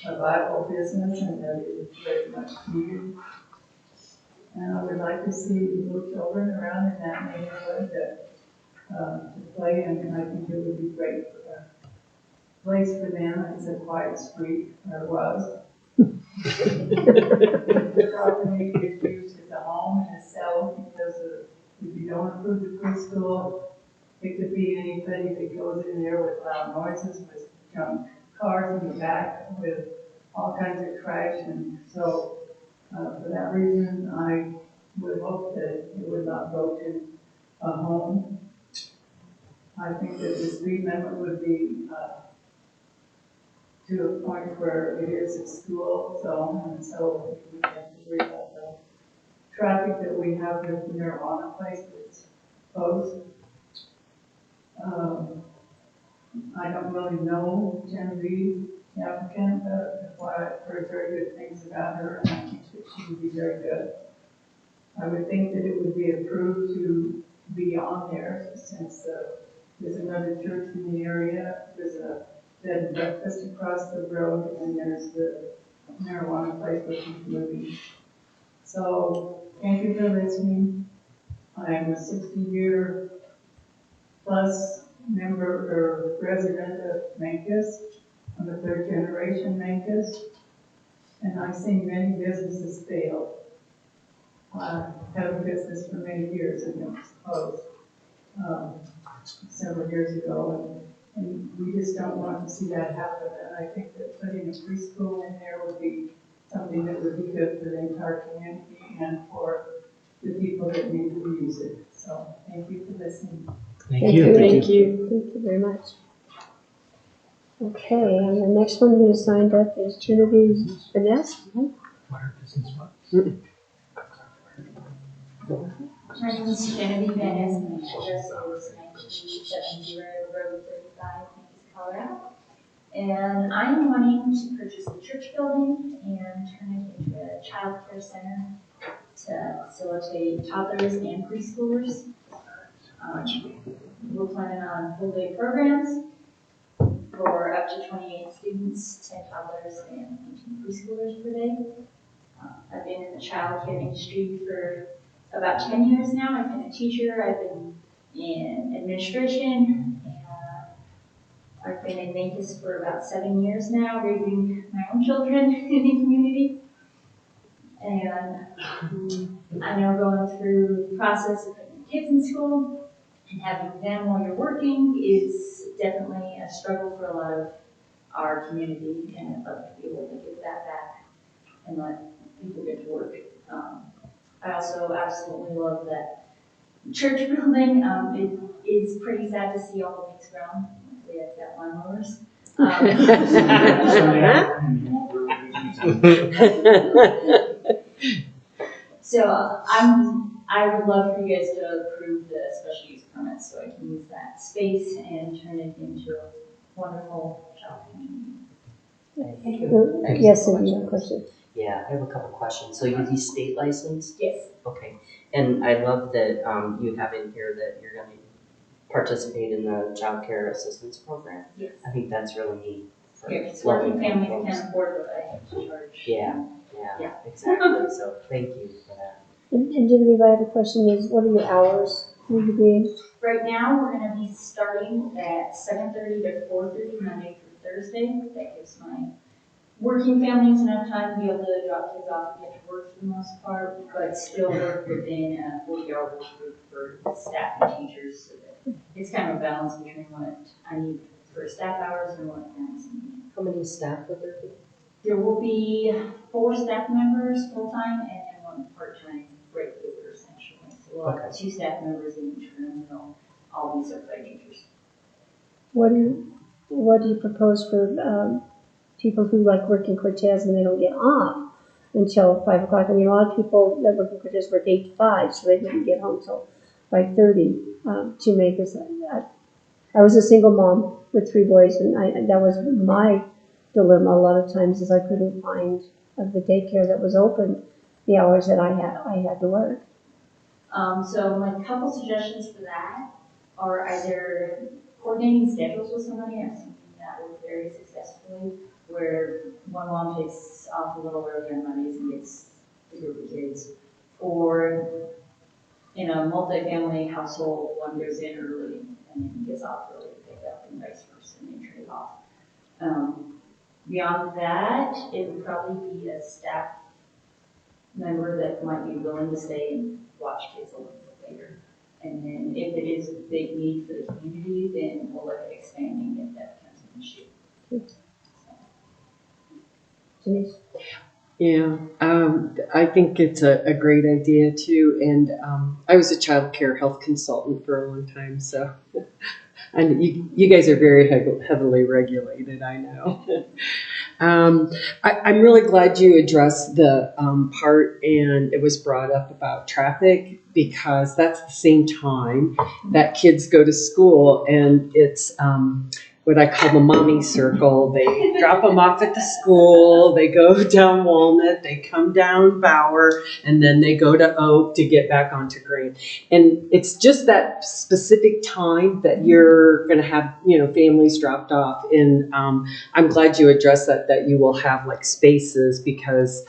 a viable business and that it is very much needed. And I would like to see little children around in that neighborhood that to play, and I think it would be great for a place for them. It's a quiet street, or was. The property is used as a home and a cell because if you don't approve the preschool, it could be anybody that goes in there with loud noises, with junk cars in the back, with all kinds of trash. And so, for that reason, I would hope that it would not go to a home. I think that the speed limit would be to a point where it is a school zone, and so we have to worry about the traffic that we have with the marijuana place that's closed. I don't really know Genevieve, the applicant, but I've heard very good things about her, and I think that she would be very good. I would think that it would be approved to be on there since there's another church in the area, there's a bed and breakfast across the road, and there's the marijuana place which is moving. So, thank you for listening. I'm a 60-year plus member or resident of Mancos. I'm a third generation Mancos, and I've seen many businesses fail. I had a business for many years and it was closed several years ago, and we just don't want to see that happen. And I think that putting a preschool in there would be something that would be good for the entire community and for the people that need to use it. So thank you for listening. Thank you. Thank you. Thank you very much. Okay, and the next one who signed up is Genevieve Vanessa. My name is Genevieve Venice, and my address is 9270 Road 35, Mancos, Colorado. And I'm wanting to purchase the church building and turn it into a child care center to facilitate toddlers and preschoolers. We're planning on full-day programs for up to 28 students, 10 toddlers, and 18 preschoolers per day. I've been in the child care industry for about 10 years now. I've been a teacher, I've been in administration, and I've been in Mancos for about 7 years now, raising my own children in the community. And I know going through the process of putting kids in school and having them while you're working is definitely a struggle for a lot of our community, and I'd love to be able to give that back and let people get to work. I also absolutely love that church building. It is pretty sad to see all the weeds grown. Luckily, I've got lawnmowers. So I would love for you guys to approve the special use permit so I can use that space and turn it into a wonderful child community. Yes, and you have a question. Yeah, I have a couple questions. So you're the state licensed? Yes. Okay. And I love that you have in here that you're going to participate in the child care assistance program. Yes. I think that's really neat. Yes, working families can't afford what I have to charge. Yeah, exactly. So thank you for that. And Genevieve, I have a question is, what are your hours going to be? Right now, we're going to be starting at 7:30 to 4:30 Monday through Thursday. That gives my working families enough time to be able to drop kids off and get to work for the most part, but still work within a 40-hour work week for staff and teachers, so that it's kind of a balance between what I need for staff hours and what parents need. How many staff would there be? There will be 4 staff members full-time and then 1 part-time regular, essentially. So we'll have 2 staff members in each room, and they'll all be certified teachers. What do you propose for people who like work in Cortez and they don't get off until 5 o'clock? I mean, a lot of people that work in Cortez work 8 to 5, so they didn't get home till 5:30 to make this. I was a single mom with 3 boys, and that was my dilemma a lot of times, is I couldn't find the daycare that was open the hours that I had to work. So my couple suggestions for that are either coordinating schedules with somebody. I've seen that work very successfully, where one mom takes off a little early on Mondays and gets the group of kids, or in a multi-family household, one goes in early and then gets off early to pick up, and vice versa, and they trade off. Beyond that, it would probably be a staff member that might be willing to stay and watch kids a little bit later. And then if it is a big need for the community, then we'll look at expanding if that becomes an issue. Denise? Yeah, I think it's a great idea too. And I was a child care health consultant for a long time, so and you guys are very heavily regulated, I know. I'm really glad you addressed the part, and it was brought up about traffic, because that's the same time that kids go to school, and it's what I call the mommy circle. They drop them off at the school, they go down Walnut, they come down Bower, and then they go to Oak to get back onto Green. And it's just that specific time that you're going to have, families dropped off. And I'm glad you addressed that you will have like spaces, because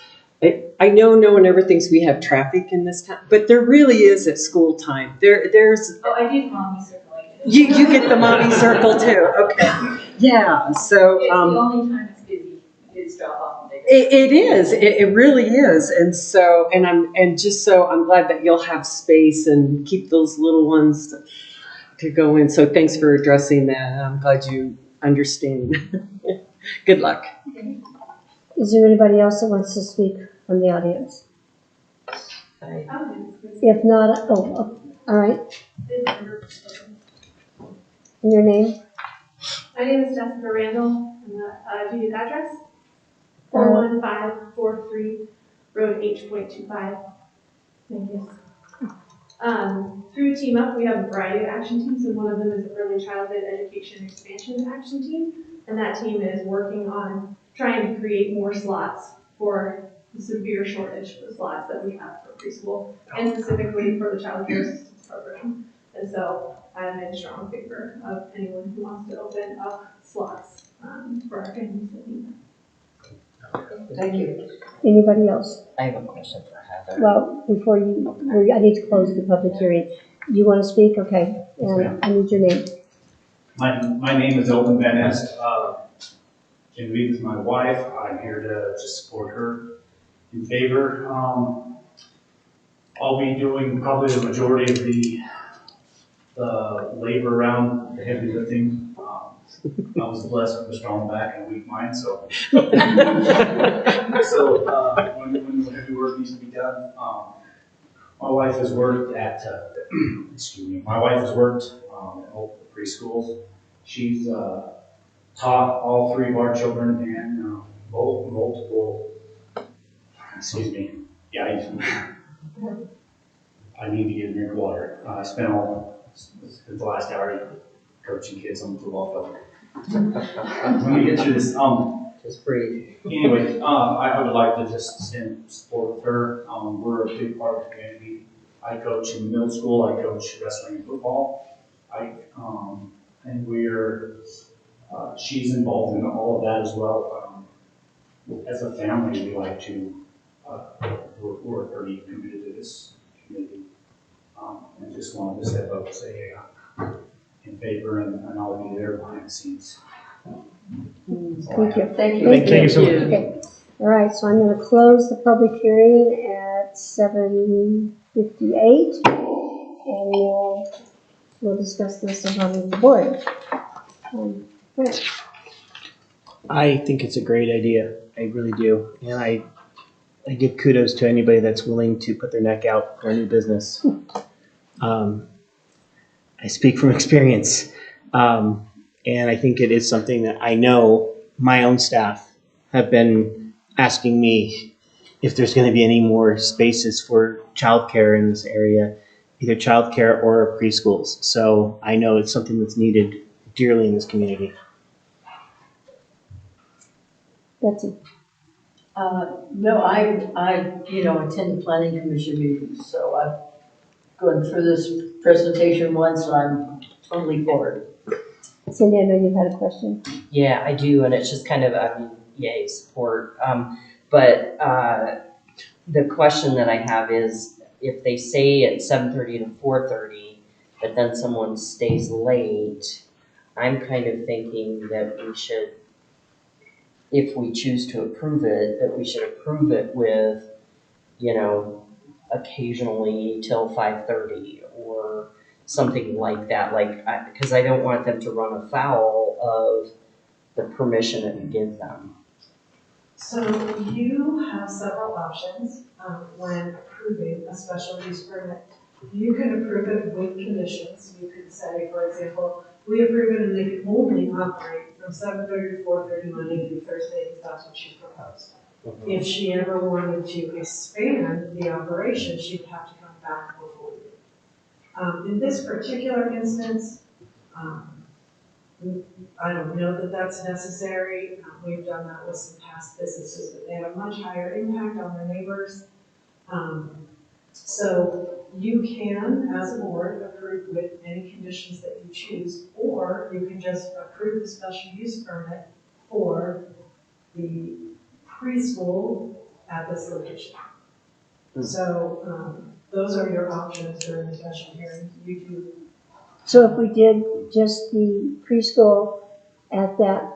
I know no one ever thinks we have traffic in this town, but there really is at school time. There's Oh, I do mommy circle. you get the mommy circle too. Okay. Yeah. So It's the only time it's busy. It's drop off and pick up. it is. It really is. And so I'm glad that you'll have space and keep those little ones to go in. So thanks for addressing that. I'm glad you understand. Good luck. Is there anybody else that wants to speak from the audience? If not, all right. And your name? My name is Jessica Randall, and the duty address 41543 Road H.25. Thank you. Through Team Up, we have a variety of action teams, and one of them is Early Childhood Education Expansion Action Team, and that team is working on trying to create more slots for the severe shortage of slots that we have for preschool, and specifically for the child care assistance program. And so I'm in strong favor of anyone who wants to open up slots for our families that need them. Thank you. Anybody else? I have a question for Heather. Well, I need to close the public hearing. You want to speak? Okay. And I need your name. My name is Elton Van Est. Genevieve is my wife. I'm here to just support her in favor. I'll be doing probably the majority of the labor around the heavy lifting. I was blessed with a strong back and a weak mind, so when the heavy work needs to be done, my wife has worked at my wife has worked at multiple preschools. She's taught all three of our children and multiple. Excuse me. Yeah, I need to get a drink of water. I spent the last hour coaching kids on the football field. Let me get through this. Just breathe. Anyway, I would like to just stand support with her. We're a big part of the community. I coach in middle school. I coach wrestling and football. And she's involved in all of that as well. As a family, we like to, we're pretty committed to this community. And just wanted to step up and say, hey, I'm in favor, and I'll be there behind the scenes. Thank you. Thank you. Thank you so much. Okay. All right, so I'm going to close the public hearing at 7:58, and we'll discuss this among the board. Right. I think it's a great idea. I really do. And I give kudos to anybody that's willing to put their neck out for a new business. I speak from experience. And I think it is something that I know my own staff have been asking me if there's going to be any more spaces for childcare in this area, either childcare or preschools. So I know it's something that's needed dearly in this community. Betsy. No, I attend the planning commission meetings, so I've gone through this presentation once, and I'm totally for it. Cindy, I know you had a question. Yeah, I do, and it's just kind of, yay, support. But the question that I have is, if they say at 7:30 to 4:30, but then someone stays late, I'm kind of thinking that we should, if we choose to approve it, that we should approve it with, occasionally till 5:30 or something like that. Because I don't want them to run afoul of the permission that we give them. So you have several options when approving a special use permit. You can approve it with conditions. You could say, for example, we approve it and they can only operate from 7:30 to 4:30 Monday through Thursday, if that's what she proposed. If she ever wanted to expand the operation, she'd have to come back before we do. In this particular instance, I don't know that that's necessary. We've done that with some past businesses, but they have a much higher impact on their neighbors. So you can, as a board, approve with any conditions that you choose, or you can just approve the special use permit for the preschool at this location. So, those are your options during the special hearing. You do. So if we did just the preschool at that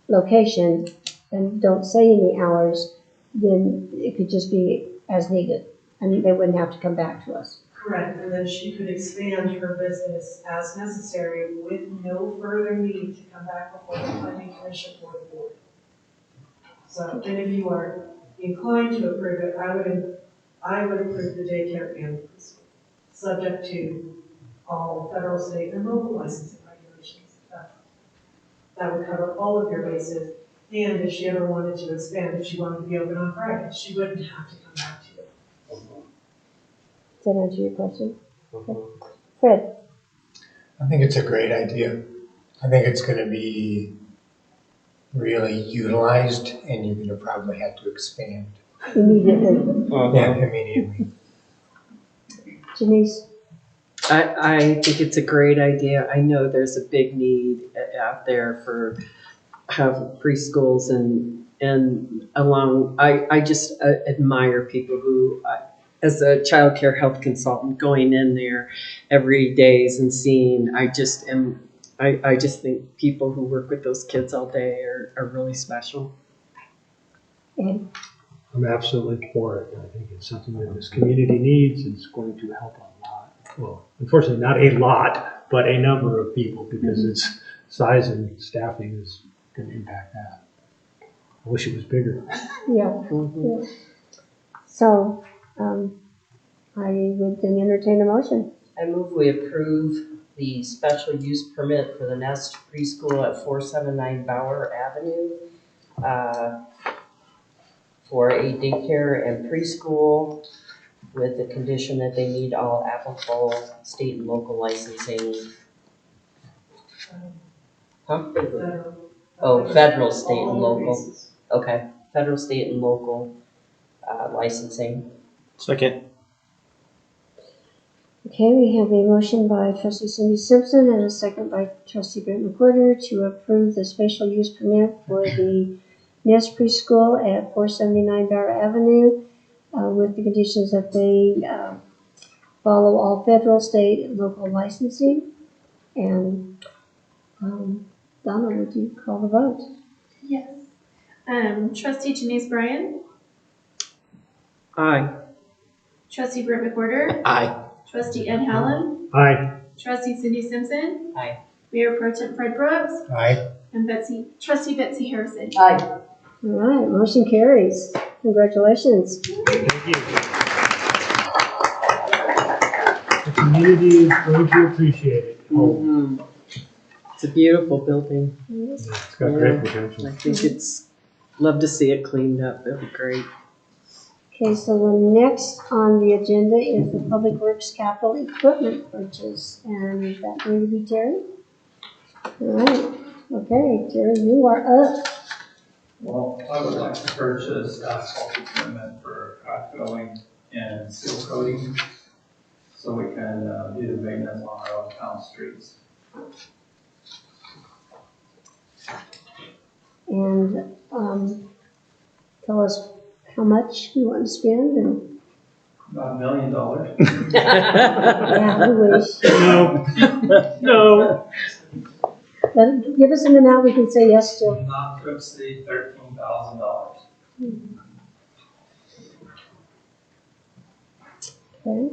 location and don't say any hours, then it could just be as needed. I mean, they wouldn't have to come back to us. Correct, and then she could expand her business as necessary with no further need to come back before the planning commission or the board. So, and if you are inclined to approve it, I would approve the daycare and the preschool, subject to all federal, state, and local licensing regulations. That would cover all of your bases, and if she ever wanted to expand, if she wanted to be open on Fridays, she wouldn't have to come back to it. Does that answer your question? Okay. Fred? I think it's a great idea. I think it's gonna be really utilized, and you're gonna probably have to expand. Immediately. Yeah, immediately. Janice? I think it's a great idea. I know there's a big need out there for have preschools and along, I just admire people who, as a child care health consultant, going in there every day and seeing, I just think people who work with those kids all day are really special. I'm absolutely for it. I think it's something that this community needs. It's going to help a lot. Well, unfortunately, not a lot, but a number of people, because its size and staffing is going to impact that. I wish it was bigger. Yeah. Yeah. So, I would then entertain a motion. I move we approve the special use permit for the Nest Preschool at 479 Bauer Avenue for a daycare and preschool with the condition that they meet all applicable state and local licensing. Huh? Federal, state, and local. Okay, federal, state, and local licensing. Second. Okay, we have a motion by trustee Cindy Simpson and a second by trustee Brent McWhirter to approve the special use permit for the Nest Preschool at 479 Bauer Avenue with the conditions that they follow all federal, state, and local licensing. And Donna, would you call the vote? Yes. Trustee Janice Bryan, Aye. trustee Brent McWhirter, Aye. trustee Ed Hallam, Aye. trustee Cindy Simpson, Aye. Mayor Pro Tem Fred Brooks, Aye. and trustee Betsy Harrison. Aye. All right, motion carries. Congratulations. Thank you. The community is going to appreciate it. Mm-hmm. It's a beautiful building. It's got great potential. I think love to see it cleaned up. It'll be great. Okay, so the next on the agenda is the Public Works Capital Equipment Purchase, and is that going to be Terry? All right, okay, Terry, you are up. Well, I would like to purchase asphalt equipment for crack filling and seal coating, so we can do the maintenance on our own town streets. And tell us how much you want to spend and. About $1 million. Yeah, I wish. No. No. But give us an amount we can say yes to. Not to exceed $13,000. Okay.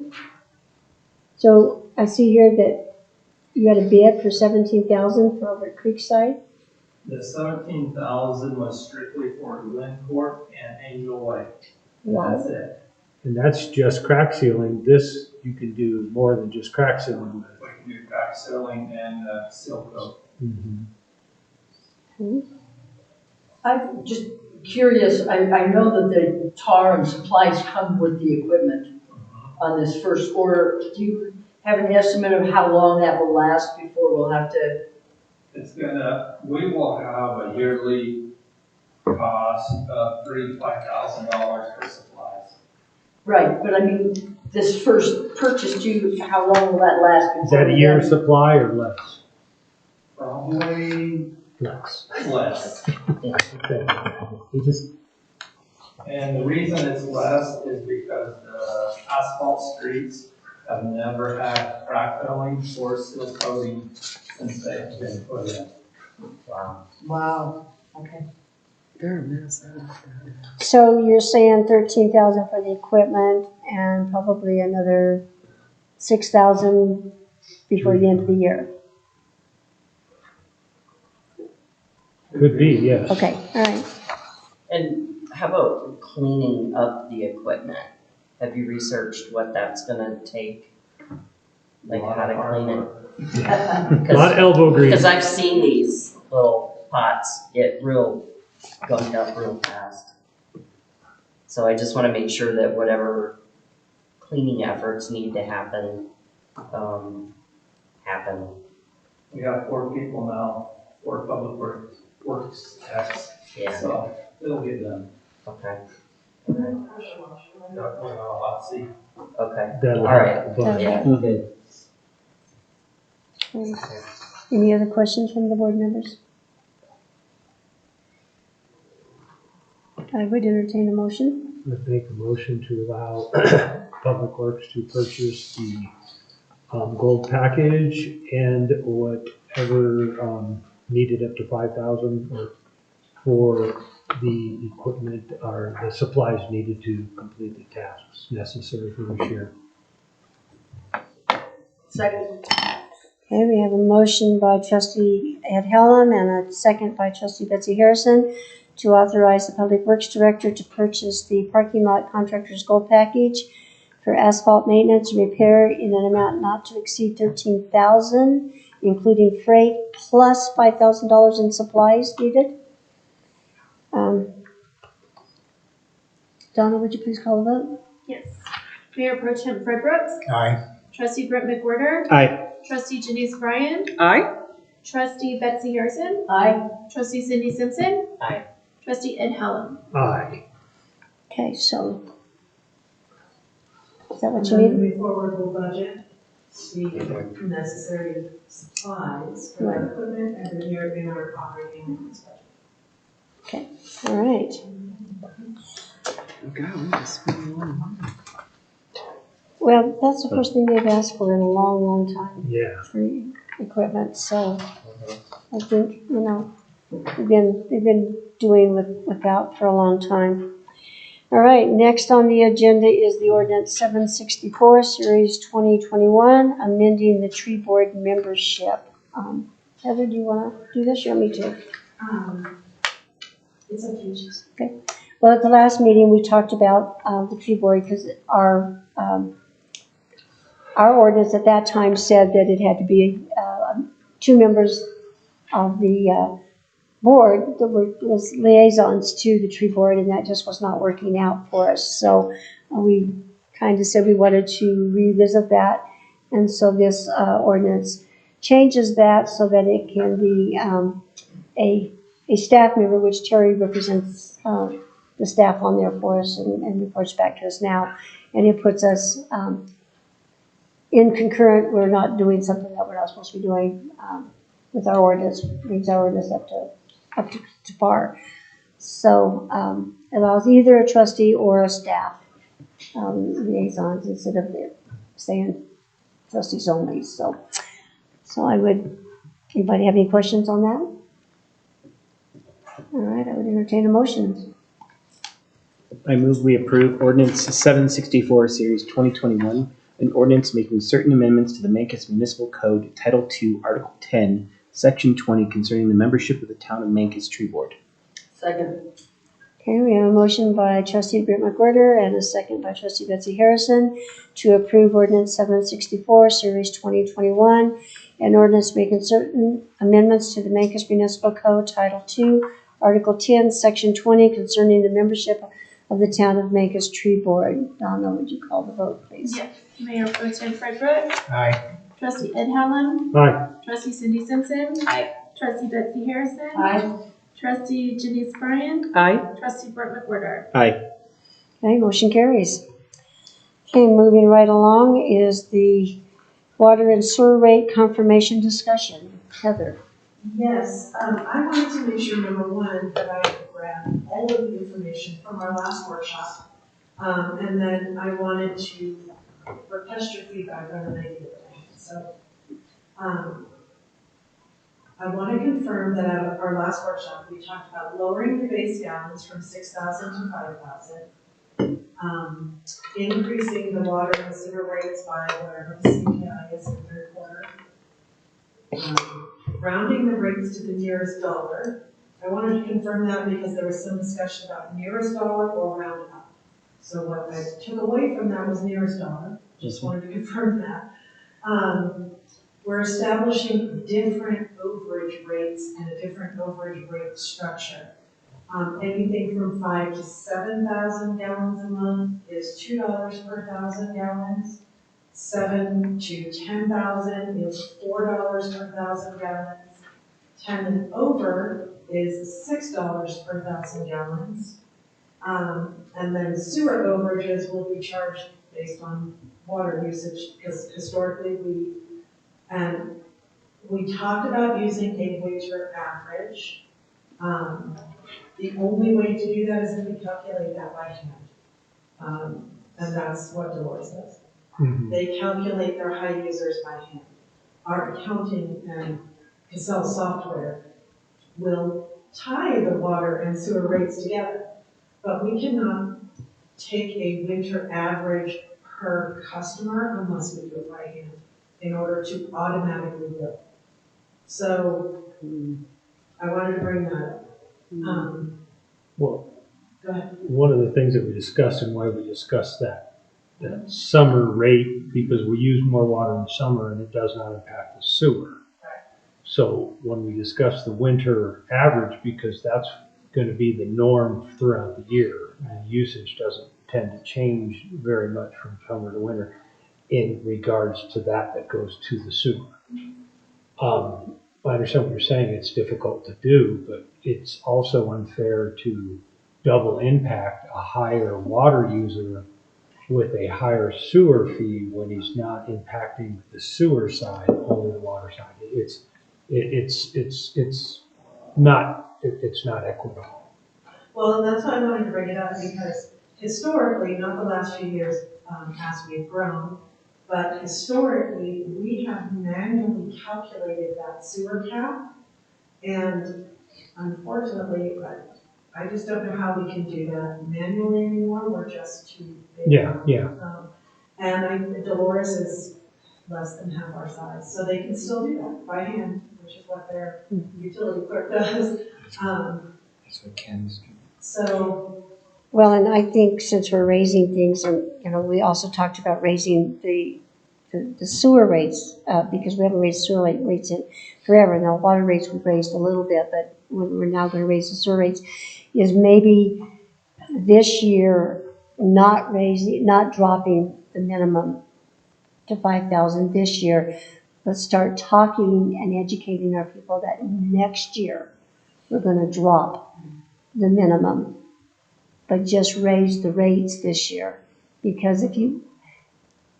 So I see here that you had a bid for $17,000 for over at Creekside. The $17,000 was strictly for Glencorp and Angel Lake. Wow. That's it. And that's just crack sealing. This, you can do more than just crack sealing. We can do crack sealing and seal coat. Mm-hmm. I'm just curious, I know that the tar and supplies come with the equipment on this first order. Do you have an estimate of how long that will last before we'll have to we will have a yearly cost of $35,000 for supplies. Right, but I mean, this first purchase, how long will that last? Is that a year's supply or less? Probably Less. less. Okay. You just, And the reason it's less is because the asphalt streets have never had crack filling or seal coating since they have been put in. Wow. Wow, okay. They're a mess. So you're saying 13,000 for the equipment and probably another 6,000 before the end of the year? could be, yes. Okay, all right. And how about cleaning up the equipment? Have you researched what that's gonna take? Like how to clean it? Not elbow grease. Because I've seen these little pots get real gunked up real fast. So I just wanna make sure that whatever cleaning efforts need to happen, happen. We have 4 people now, 4 public works techs, Yeah, so it'll get done. okay, Got one on a hot seat. okay, That'll all right, help a bunch. yeah, good. Any other questions from the board members? I would entertain a motion. I'd make a motion to allow Public Works to purchase the gold package and whatever needed up to 5,000 for the equipment or the supplies needed to complete the tasks necessary for this year. Second. Okay, we have a motion by trustee Ed Hellam and a second by trustee Betsy Harrison to authorize the Public Works Director to purchase the parking lot contractor's gold package for asphalt maintenance and repair in an amount not to exceed $13,000, including freight plus $5,000 in supplies needed. Donna, would you please call the vote? Yes. Mayor Pro Tem Fred Brooks. Aye. Trustee Brett McWhirter. Aye. Trustee Janice Bryan. Aye. Trustee Betsy Harrison. Aye. Trustee Cindy Simpson. Aye. Trustee Ed Hellam. Aye. Okay, so is that what you need? Moving forward, we'll budget the necessary supplies for that equipment and then you're in our operating maintenance budget. Okay, all right. Oh, God, we just spent a lot of money. Well, that's the first thing they've asked for in a long, long time. Yeah. For equipment, so I think, you know, they've been doing without for a long time. All right, next on the agenda is the ordinance 764, series 2021, amending the tree board membership. Heather, do you want to do this? You want me to? It's up to you. Okay. Well, at the last meeting, we talked about the tree board because our ordinance at that time said that it had to be 2 members of the board that was liaisons to the tree board, and that just was not working out for us. So we kind of said we wanted to revisit that, and so this ordinance changes that so that it can be a staff member, which Terry represents the staff on there for us and reports back to us now, and it puts us in concurrent. We're not doing something that we're not supposed to be doing with our ordinance, brings our ordinance up to par. So allows either a trustee or a staff liaisons instead of saying trustees only. So I would, anybody have any questions on that? All right, I would entertain a motion. I move we approve ordinance 764, series 2021, an ordinance making certain amendments to the Mancos Municipal Code, Title II, Article 10, Section 20, concerning the membership of the Town of Mancos Tree Board. Second. Okay, we have a motion by trustee Britt McWhirter and a second by trustee Betsy Harrison to approve ordinance 764, series 2021, an ordinance making certain amendments to the Mancos Municipal Code, Title II, Article 10, Section 20, concerning the membership of the Town of Mancos Tree Board. Donna, would you call the vote, please? Yes. Mayor Pro Tem Fred Brooks. Aye. Trustee Ed Hellam. Aye. Trustee Cindy Simpson. Aye. Trustee Betsy Harrison. Aye. Trustee Janice Bryan. Aye. Trustee Brett McWhirter. Aye. Okay, motion carries. Okay, moving right along is the water and sewer rate confirmation discussion. Heather. Yes, I wanted to make sure, number one, that I grabbed all of the information from our last workshop. And then I wanted to request your feedback on an idea that I had. So, I want to confirm that at our last workshop, we talked about lowering the base gallons from 6,000 to 5,000. Increasing the water and sewer rates by whatever the CPI is in the third quarter. Rounding the rates to the nearest dollar. I wanted to confirm that because there was some discussion about nearest dollar or round up. So what I took away from that was nearest dollar. Just wanted to confirm that. We're establishing different overage rates and a different overage rate structure. Anything from 5,000 to 7,000 gallons a month is $2 per 1,000 gallons. 7 to 10,000 is $4 per 1,000 gallons. 10 and over is $6 per 1,000 gallons. And then sewer overages will be charged based on water usage, because historically we talked about using a winter average. The only way to do that is if we calculate that by hand. And that's what Dolores does. Mhm. They calculate their high users by hand. Our accounting and Casella software will tie the water and sewer rates together, but we cannot take a winter average per customer unless we do it by hand in order to automatically bill. So I wanted to bring that up. Well, Go ahead. one of the things that we discussed and why we discussed that summer rate, because we use more water in the summer and it does not impact the sewer. So when we discuss the winter average, because that's going to be the norm throughout the year, and usage doesn't tend to change very much from summer to winter in regards to that goes to the sewer. I understand what you're saying, it's difficult to do, but it's also unfair to double impact a higher water user with a higher sewer fee when he's not impacting the sewer side, only the water side. It's not equitable. Well, and that's why I wanted to bring it up, because historically, not the last few years as we've grown, but historically, we have manually calculated that sewer cap. And unfortunately, I just don't know how we can do that manually anymore. We're just too big. Yeah. And Dolores is less than half our size, so they can still do that by hand, which is what their utility clerk does. That's what Ken's doing. So. Well, and I think since we're raising things, and we also talked about raising the sewer rates, because we haven't raised sewer rates in forever. Now, water rates we've raised a little bit, but we're now going to raise the sewer rates, is maybe this year not dropping the minimum to 5,000 this year, but start talking and educating our people that next year we're going to drop the minimum, but just raise the rates this year. Because if you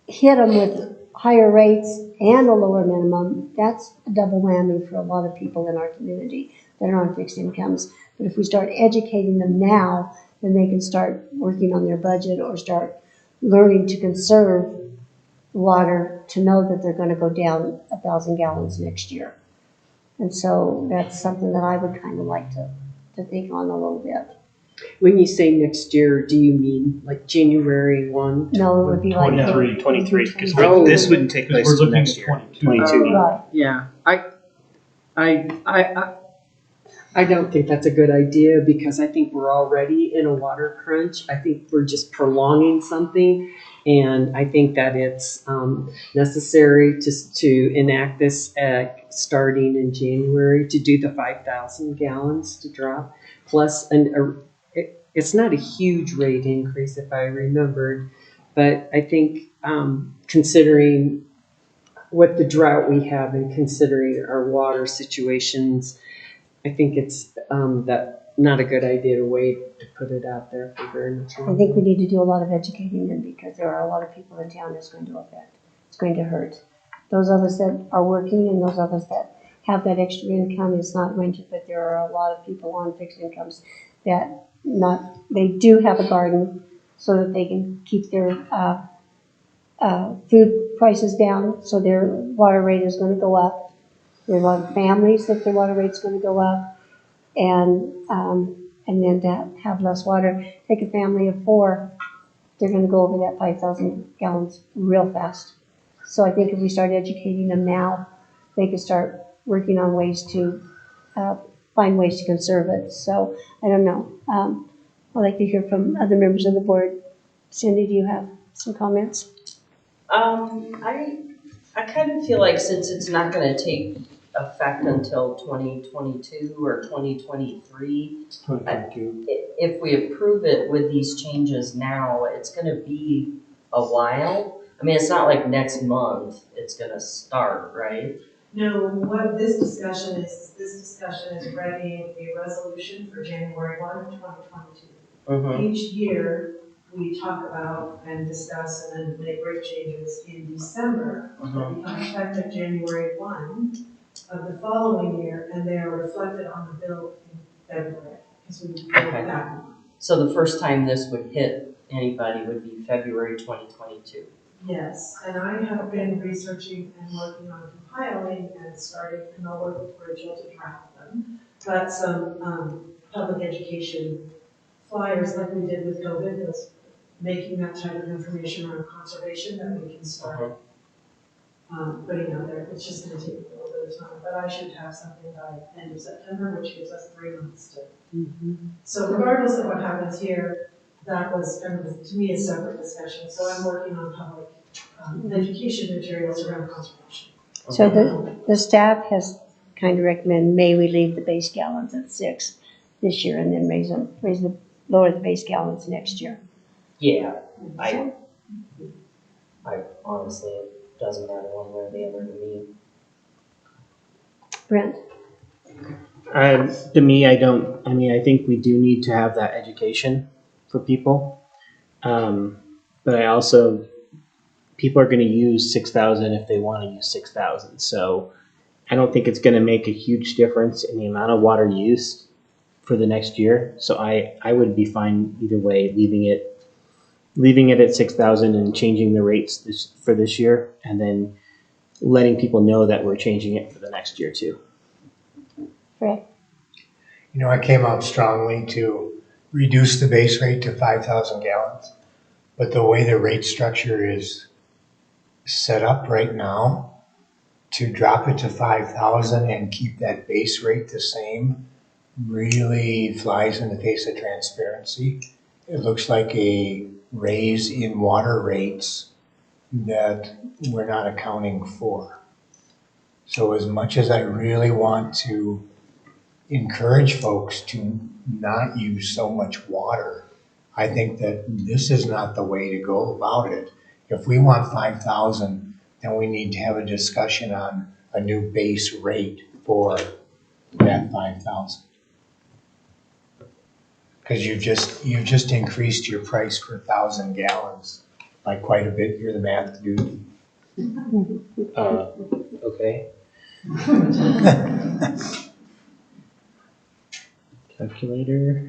hit them with higher rates and a lower minimum, that's a double whammy for a lot of people in our community that are on fixed incomes. But if we start educating them now, then they can start working on their budget or start learning to conserve water to know that they're going to go down 1,000 gallons next year. And so that's something that I would kind of like to think on a little bit. When you say next year, do you mean like January 1? No, it would be like 23, because this wouldn't take place until next year. 22. Right. Yeah, I don't think that's a good idea, because I think we're already in a water crunch. I think we're just prolonging something, and I think that it's necessary to enact this starting in January, to do the 5,000 gallons to drop, plus it's not a huge rate increase if I remembered, but I think considering with the drought we have and considering our water situations, I think it's that not a good idea to wait to put it out there for very much longer. I think we need to do a lot of educating them because there are a lot of people in town that's going to affect. It's going to hurt. Those of us that are working and those of us that have that extra income, it's not going to, but there are a lot of people on fixed incomes that they do have a garden so that they can keep their food prices down, so their water rate is going to go up. There's a lot of families that their water rate's going to go up, and then to have less water. Take a family of 4, they're going to go over that 5,000 gallons real fast. So I think if we start educating them now, they could start working on ways to find ways to conserve it. So I don't know. I'd like to hear from other members of the board. Cindy, do you have some comments? I kind of feel like since it's not gonna take effect until 2022 or 2023, 2022. if we approve it with these changes now, it's gonna be a while. I mean, it's not like next month it's gonna start, right? No, what this discussion is readying a resolution for January 1, 2022. Mm-hmm. Each year, we talk about and discuss and then make rate changes in December that become effective January 1 of the following year, and they are reflected on the bill in February. Because we go back. So the first time this would hit anybody would be February 2022. Yes, and I have been researching and working on compiling and starting, and I'll work with Rachel to draft them, but some public education flyers like we did with COVID, was making that type of information around conservation that we can start putting out there. It's just going to take a little bit of time, but I should have something by end of September, which gives us 3 months to. So regardless of what happens here, that was kind of, to me, a separate discussion. So I'm working on public education materials around conservation. So the staff has kind of recommended, may we leave the base gallons at 6 this year and then lower the base gallons next year. Yeah, I honestly, it doesn't matter one way or the other to me. Brent? To me, I think we do need to have that education for people. But I also, people are going to use 6,000 if they want to use 6,000. So I don't think it's going to make a huge difference in the amount of water used for the next year. So I would be fine either way, leaving it at 6,000 and changing the rates for this year, and then letting people know that we're changing it for the next year too. Fred? You know, I came out strongly to reduce the base rate to 5,000 gallons, but the way the rate structure is set up right now, to drop it to 5,000 and keep that base rate the same really flies in the face of transparency. It looks like a raise in water rates that we're not accounting for. So as much as I really want to encourage folks to not use so much water, I think that this is not the way to go about it. If we want 5,000, then we need to have a discussion on a new base rate for that 5,000. Because you've just increased your price per 1,000 gallons by quite a bit. You're the math dude. Okay. Calculator.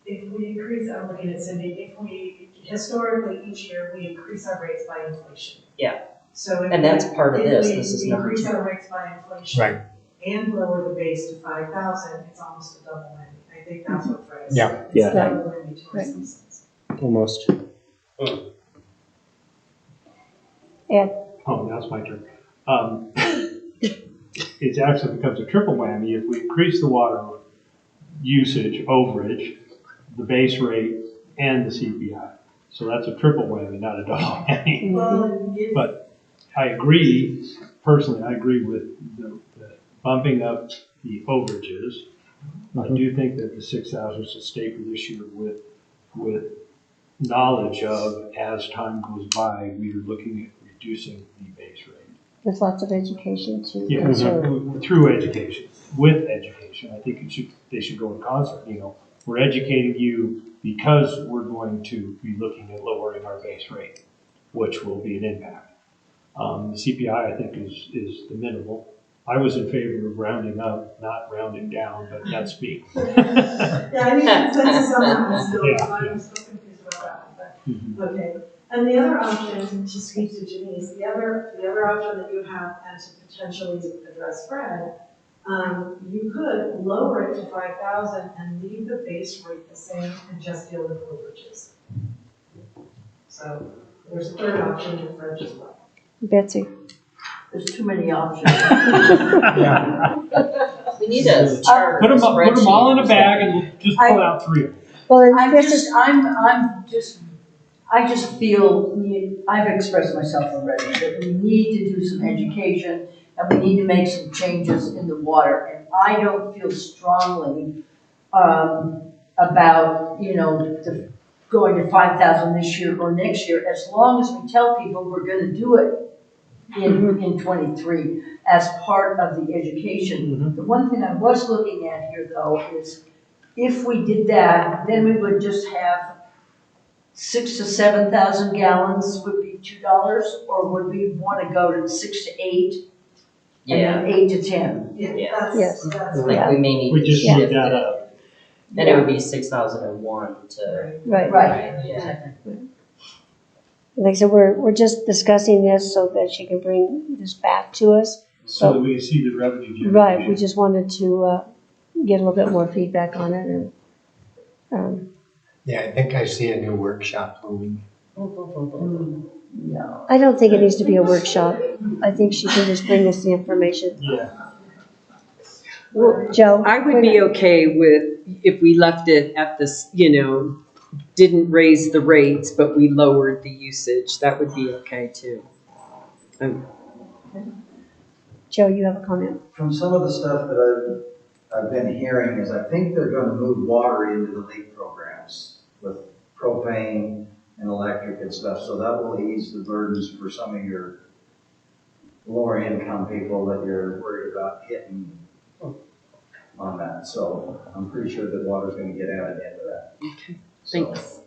If we increase, I'm looking at Cindy, if we, historically, each year, we increase our rates by inflation. Yeah. So and that's part of this. This is number 2. Increase our rates by inflation. Right. And lower the base to 5,000, it's almost a double whammy. I think that's what Fred is Yeah. saying. It's Yeah. a double whammy to our citizens. Almost. Ed? Oh, now it's my turn. It actually becomes a triple whammy if we increase the water usage overage, the base rate, and the CPI. So that's a triple whammy, not a double whammy. Well, But I agree, personally, I agree with the bumping up the overages. I do think that the 6,000 should stay for this year with knowledge of, as time goes by, we are looking at reducing the base rate. With lots of education to Yeah, conserve. through education, with education. I think they should go in concert, We're educating you because we're going to be looking at lowering our base rate, which will be an impact. The CPI, I think, is the minimal. I was in favor of rounding up, not rounding down, but that's me. Yeah, I need consensus on that one still, Yeah, so I'm still confused about that one, but, okay. And the other option, to speak to Janice, the other option that you have, and to potentially address Fred, you could lower it to 5,000 and leave the base rate the same and just deal with overages. So there's a third option in French as well. Betsy. There's too many options. We need a chart. Put them all in a bag and just pull out 3 of them. Well, I just feel, I've expressed myself already, that we need to do some education and we need to make some changes in the water. And I don't feel strongly about, going to 5,000 this year or next year, as long as we tell people we're gonna do it in 23 as part of the education. The one thing I was looking at here though is if we did that, then we would just have 6,000 to 7,000 gallons would be $2, or would we want to go to 6 to 8? Yeah. And then 8 to 10? Yeah, Yes. Like we may need We to just shift moved that it. up. And it would be 6,001 to. Right. Yeah. Like I said, we're just discussing this so that she can bring this back to us. So that we see the revenue generation. Right, we just wanted to get a little bit more feedback on it. And Yeah, I think I see a new workshop looming. No. I don't think it needs to be a workshop. I think she can just bring us the information. Yeah. Well, Joe? I would be okay with if we left it at this, didn't raise the rates, but we lowered the usage. That would be okay too. Joe, you have a comment? From some of the stuff that I've been hearing is I think they're gonna move water into the LEAP programs with propane and electric and stuff, so that will ease the burdens for some of your lower income people that you're worried about hitting on that. So I'm pretty sure that water's gonna get added into that. Okay, thanks.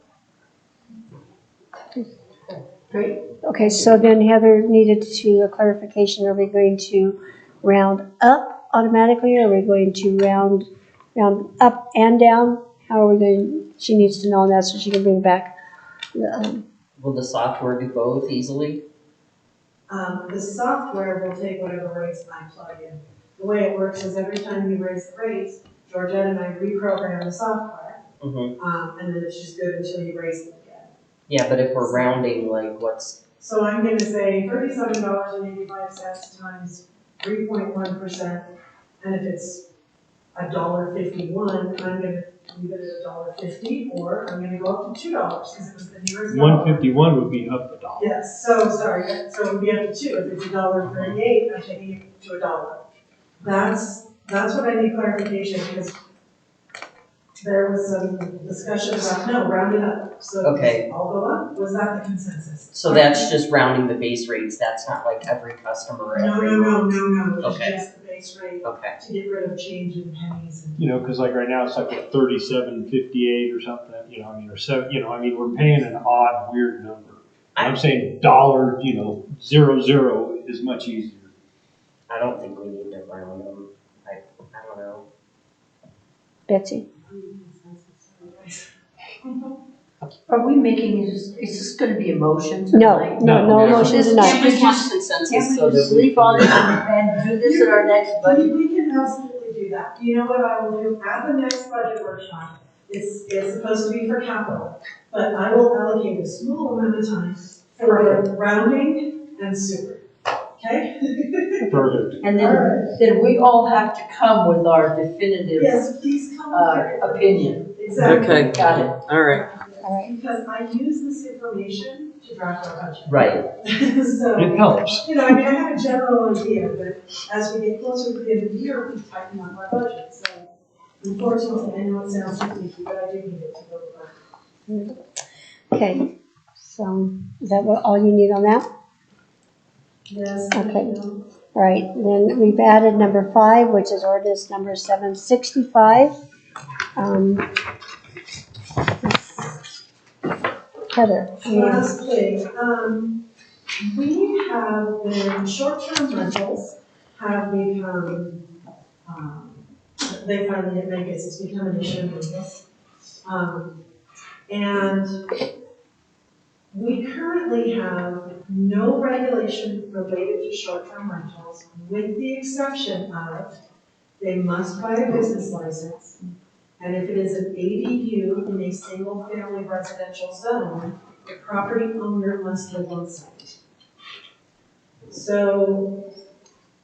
Great. Okay, so then Heather needed a clarification. Are we going to round up automatically, or are we going to round up and down? How are we going, she needs to know that so she can bring back. Will the software do both easily? The software will take whatever rates I plug in. The way it works is every time you raise the rates, Georgette and I reprogram the software, and then it's just good until you raise them again. Yeah, but if we're rounding, like what's? So I'm gonna say $37.85 times 3.1%, and if it's $1.51, I'm gonna leave it at $1.50, or I'm gonna go up to $2 because it was the nearest dollar. 151 would be up $1. Yes, so it would be up to 2. If it's $1.38, I'm taking it to $1. That's what I need clarification, because there was some discussion about, no, round it up. So Okay. I'll go up. Was that the consensus? So that's just rounding the base rates. That's not like every customer. No. It's Okay. just the base rate Okay. to get rid of change in pennies. And Because like right now it's like a 37.58 or something. Or 7. We're paying an odd, weird number. I'm saying dollar, 00 is much easier. I don't think we need to round them. I don't know. Betsy? Are we making, is this gonna be a motion No, tonight? no motion tonight. Can we just consensus so that sleep on it and do this at our next budget? we can absolutely do that. You know what I will do at the next budget workshop? It's supposed to be for capital, but I will allocate a small amount of time for rounding and sewer. Okay? Perfect. And then we all have to come with our definitive Yes, please come with opinion. Exactly. Okay. Got it. All right. Because I use this information to draft our budget. Right. So, It helps. I have a general idea, but as we get closer to the end of the year, we tighten up our budget. So unfortunately, I know it sounds tricky, but I do need it to go over. Okay, so is that all you need on that? Yes. Okay. All right, then we've added number 5, which is ordinance number 765. Heather. Lastly, we have been, short-term rentals have become, they finally make it, it's become an issue in business. And we currently have no regulation related to short-term rentals, with the exception of they must buy a business license. And if it is an ADU in a single-family residential zone, the property owner must live on site. So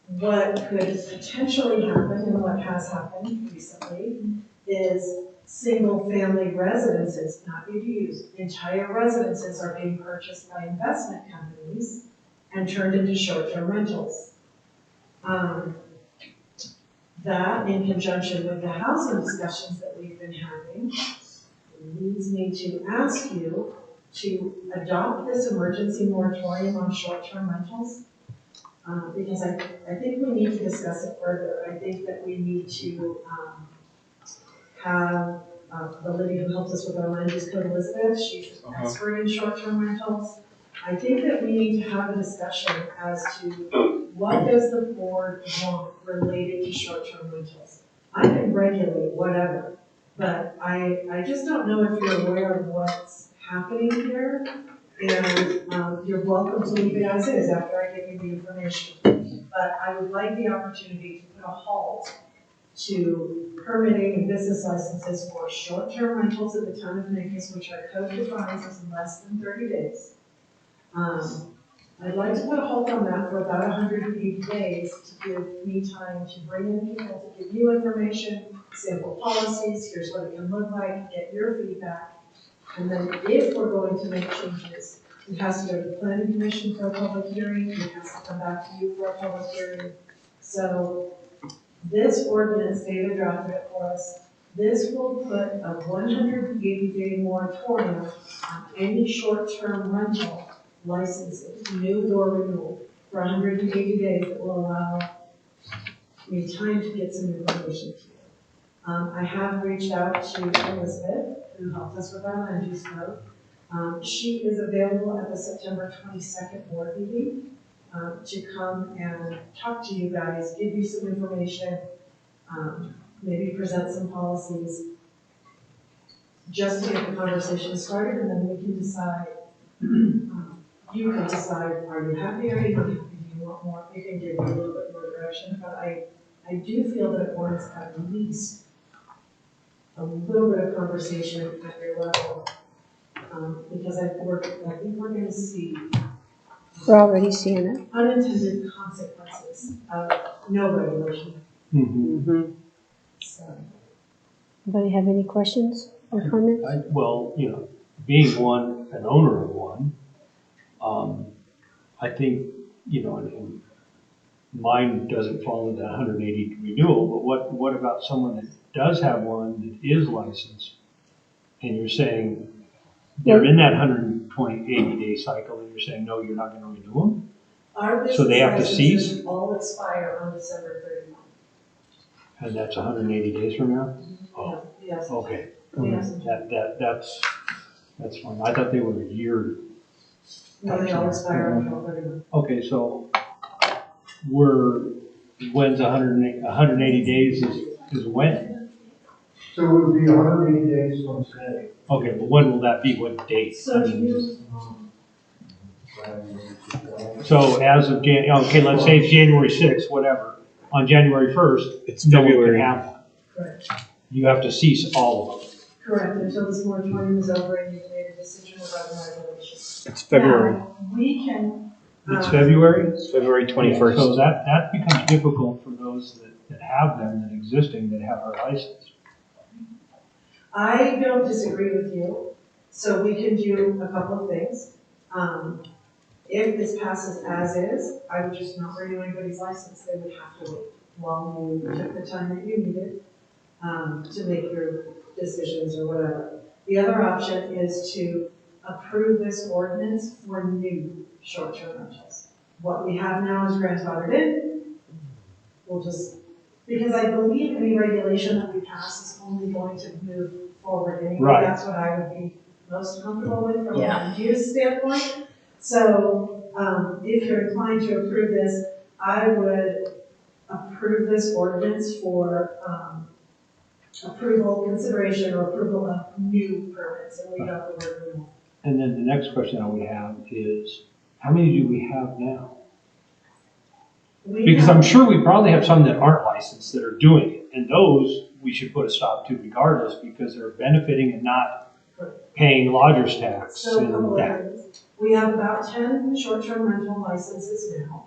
what could potentially happen, and what has happened recently, is single-family residences, not ADUs, entire residences are being purchased by investment companies and turned into short-term rentals. That, in conjunction with the housing discussions that we've been having, leads me to ask you to adopt this emergency moratorium on short-term rentals. Because I think we need to discuss it further. I think that we need to have the lady who helped us with our land use code, Elizabeth, she's an expert in short-term rentals. I think that we need to have a discussion as to what does the board want related to short-term rentals. I can regulate whatever, but I just don't know if you're aware of what's happening here. And you're welcome to leave it as is after I give you the information. But I would like the opportunity to put a halt to permitting and business licenses for short-term rentals in the town of Mancos, which our code defines as less than 30 days. I'd like to put a halt on that for about 180 days to give me time to bring in people, to give you information, sample policies, here's what it can look like, get your feedback. And then if we're going to make changes, it has to go to the planning commission for a public hearing, it has to come back to you for a public hearing. So this ordinance, David drafted it for us, this will put a 180-day moratorium on any short-term rental licensing, new or renewal, for 180 days that will allow me time to get some information to you. I have reached out to Elizabeth, who helped us with our land use code. She is available at the September 22nd board meeting to come and talk to you guys, give you some information, maybe present some policies, just to get the conversation started, and then we can decide, you can decide, are you happy, are you not happy, do you want more, we can give you a little bit more direction, but I do feel that it warrants at least a little bit of conversation at your level, because I think we're going to see We're already seeing it. unintended consequences of no regulation. Mm-hmm. So. Anybody have any questions or comments? Well, being an owner of one, I think, and mine doesn't fall into 180 renewal, but what about someone that does have one that is licensed? And you're saying they're in that 80-day cycle, and you're saying, no, you're not going to renew them? Our So they have to business cease? licenses all expire on December 31. And that's 180 days from now? Oh, yes. okay. Yes. That's fine. I thought they were a year. No, they all expire on 12/31. Okay, so when's 180 days is when? So it would be 180 days from today. Okay, but when will that be? What date? So as of let's say it's January 6th, whatever. On January 1st, It's no one February. can have one. Correct. You have to cease all of them. Correct, until this moratorium is over and you've made a decision regarding regulations. It's February. Now, we can. It's February? It's February 21st. So that becomes difficult for those that have them, that existing, that have our license. I don't disagree with you, so we can do a couple of things. If this passes as is, I would just not renew anybody's license, they would have to wait while you took the time that you needed to make your decisions or whatever. The other option is to approve this ordinance for new short-term rentals. what we have now is grandfathered in. We'll just, because I believe any regulation that we pass is only going to move forward anyway. Right. That's what I would be most comfortable with from a Yeah. land use standpoint. So, if you're inclined to approve this, I would approve this ordinance for, approval, consideration, or approval of new permits, and leave out the word renewal. And then the next question I would have is, how many do we have now? Because I'm sure we probably have some that aren't licensed that are doing it, and those we should put a stop to regardless because they're benefiting and not paying lodger's tax. So, a And couple of that. things. We have about 10 short-term rental licenses now.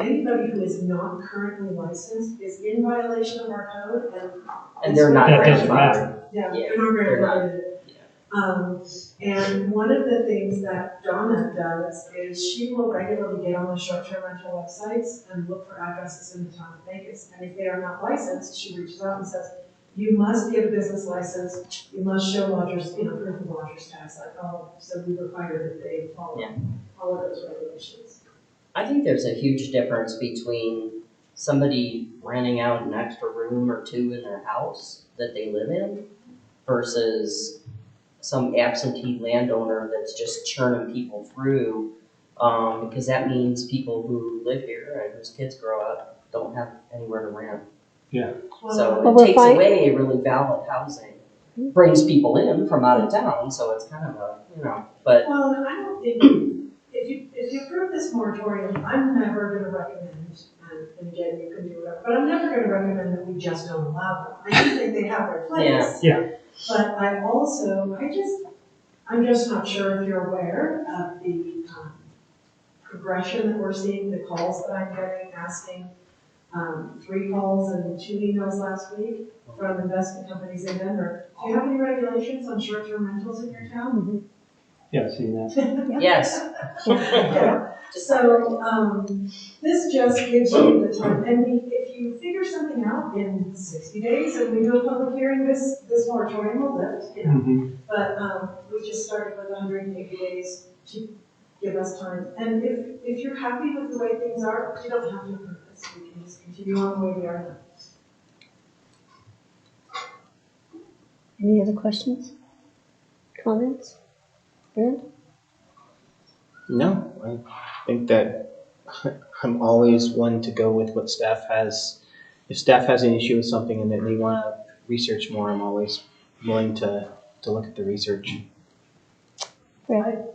Anybody who is not currently licensed is in violation of our code, And they're not That doesn't grandfathered. matter. yeah, Yeah, they're not they're not. grandfathered. And one of the things that Donna does is she will regularly get on the short-term rental websites and look for addresses in the town of Vegas. And if they are not licensed, she reaches out and says, you must get a business license, you must show lodgers, proof of lodger's tax. Like, oh, so we require that they follow all of those regulations. I think there's a huge difference between somebody renting out an extra room or two in their house that they live in versus some absentee landowner that's just churning people through, because that means people who live here and whose kids grow up don't have anywhere to rent. Yeah. So Well, it we're takes fine. away really valid housing, brings people in from out of town, so it's kind of a, but. Well, I don't think, if you approve this moratorium, I'm never gonna recommend, and again, you can do whatever, but I'm never gonna recommend that we just don't allow them. I do think they have their place. Yeah. But I'm just not sure if you're aware of the progression that we're seeing, the calls that I'm getting, asking 3 calls and 2 emails last week from investment companies in Denver. Do you have any regulations on short-term rentals in your town? Yeah, seen that. Yes. So, this just gives you the time, and if you figure something out in 60 days and we do a public hearing, this moratorium will lift, But, we just started with 180 days to give us time. And if you're happy with the way things are, you don't have to approve this. We can just continue on the way we are now. Any other questions? Comments? Brent? No, I think that I'm always one to go with what staff has. If staff has an issue with something and that they want to research more, I'm always willing to look at the research. Brent?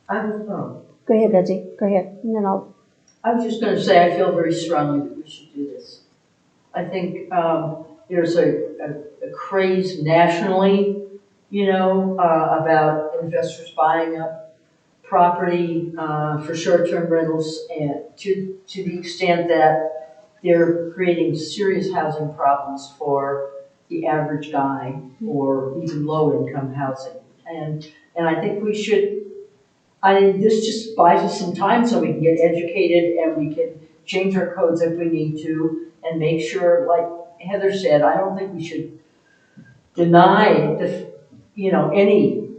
I don't know. Go ahead, Betsy. Go ahead. And then I was just gonna say, I feel very strongly that we should do this. I think, there's a craze nationally, about investors buying up property, for short-term rentals, and to the extent that they're creating serious housing problems for the average guy or even low-income housing. And I think we should, this just buys us some time so we can get educated and we can change our codes if we need to and make sure, like Heather said, I don't think we should deny any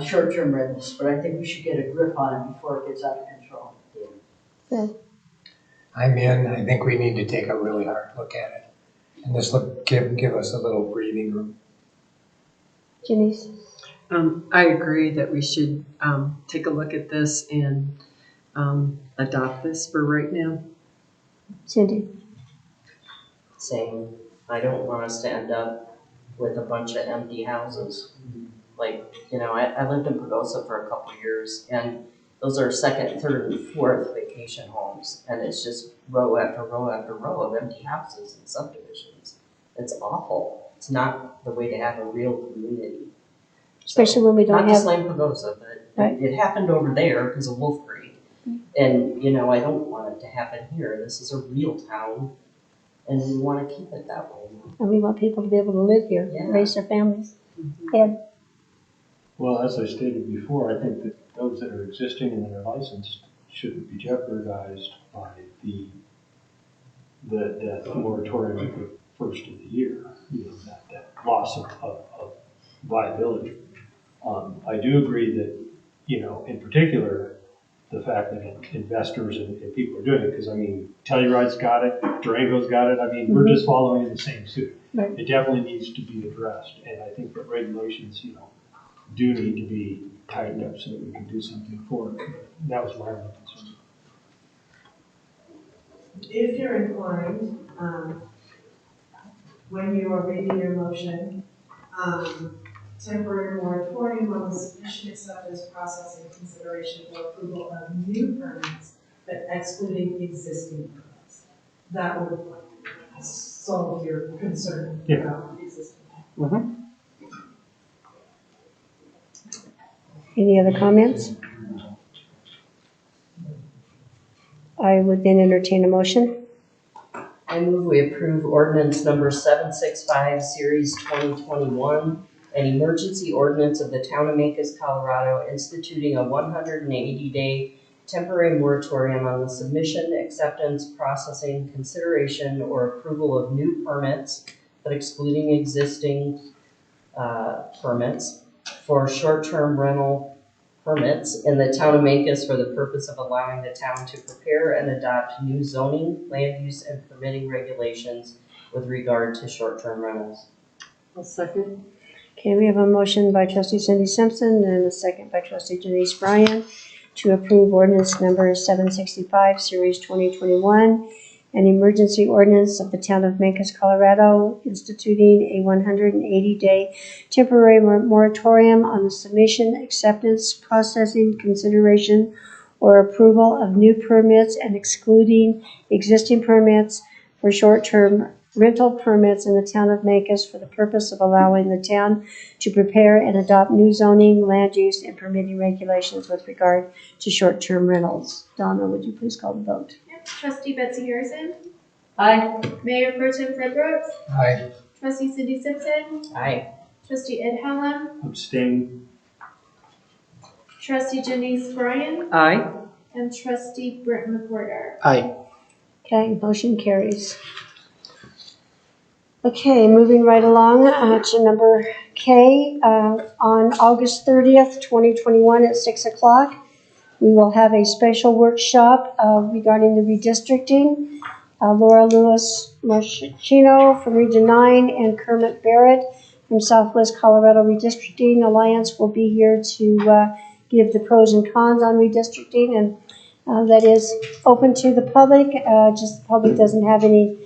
short-term rentals, but I think we should get a grip on it before it gets out of control. Good. I'm in. I think we need to take a really hard look at it. And this give us a little breathing room. Janice? I agree that we should take a look at this and adopt this for right now. Cindy? Same. I don't want us to end up with a bunch of empty houses. Like, I lived in Pagosa for a couple of years, and those are second, third, and fourth vacation homes, and it's just row after row after row of empty houses and subdivisions. It's awful. It's not the way to have a real community. Especially when we don't not have. Not to blame Pagosa, but right. it happened over there because of Wolf Creek. And, I don't want it to happen here. This is a real town, and we want to keep it that way. And we want people to be able to live here, raise their families. Ed? Well, as I stated before, I think that those that are existing and that are licensed shouldn't be jeopardized by the moratorium at the first of the year, that loss of viability. I do agree that, in particular, the fact that investors and people are doing it, because I mean, Telluride's got it, Durango's got it, I mean, we're just following in the same suit. Right. It definitely needs to be addressed, and I think that regulations, do need to be tightened up so that we can do something for it. That was my only concern. If you're inclined, when you are reading your motion, temporary moratorium on the submission, acceptance, processing, consideration, or approval of new permits, but excluding existing permits. That would solve your concern about existing. Any other comments? I would then entertain a motion. I move we approve ordinance number 765, series 2021, an emergency ordinance of the town of Mancos, Colorado, instituting a 180-day temporary moratorium on the submission, acceptance, processing, consideration, or approval of new permits, but excluding existing permits for short-term rental permits in the town of Mancos for the purpose of allowing the town to prepare and adopt new zoning, land use, and permitting regulations with regard to short-term rentals. I'll second. Okay, we have a motion by trustee Cindy Simpson and a second by trustee Denise Bryan to approve ordinance number 765, series 2021, an emergency ordinance of the town of Mancos, Colorado, instituting a 180-day temporary moratorium on the submission, acceptance, processing, consideration, or approval of new permits and excluding existing permits for short-term rental permits in the town of Mancos for the purpose of allowing the town to prepare and adopt new zoning, land use, and permitting regulations with regard to short-term rentals. Donna, would you please call the vote? Trustee Betsy Harrison. Aye. Mayor Pro Tem Fred Brooks. Aye. Trustee Cindy Simpson. Aye. Trustee Ed Hallam. Abstain. Trustee Janice Bryan. Aye. And Trustee Brent McWhorter. Aye. Okay, motion carries. Okay, moving right along to number K. On August 30th, 2021 at 6 o'clock, we will have a special workshop regarding the redistricting. Laura Lewis Marchino from Region 9 and Kermit Barrett from Southwest Colorado Redistricting Alliance will be here to give the pros and cons on redistricting, and that is open to the public. Just the public doesn't have any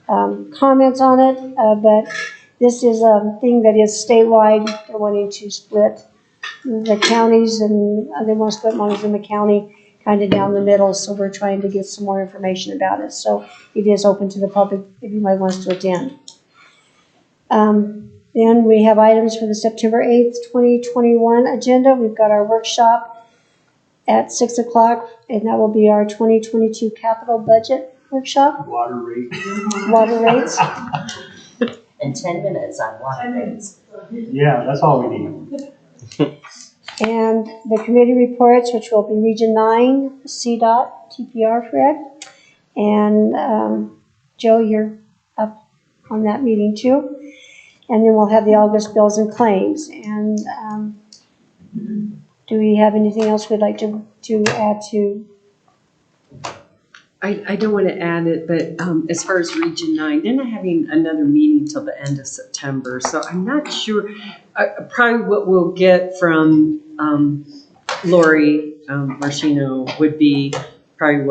comments on it, but this is a thing that is statewide. They're wanting to split the counties, and they want to split Montezuma County kind of down the middle, so we're trying to get some more information about it. So it is open to the public if anybody wants to attend. Then we have items for the September 8th, 2021 agenda. We've got our workshop at 6 o'clock, and that will be our 2022 capital budget workshop. Water rate. Water rates. And 10 minutes on water rates. Yeah, that's all we need. And the committee reports, which will be Region 9, CDOT, TPR, Fred. And Joe, you're up on that meeting too. And then we'll have the August bills and claims. And do we have anything else we'd like to add to? I don't want to add it, but as far as Region 9, they're not having another meeting till the end of September. So I'm not sure. Probably what we'll get from Lori Marchino would be probably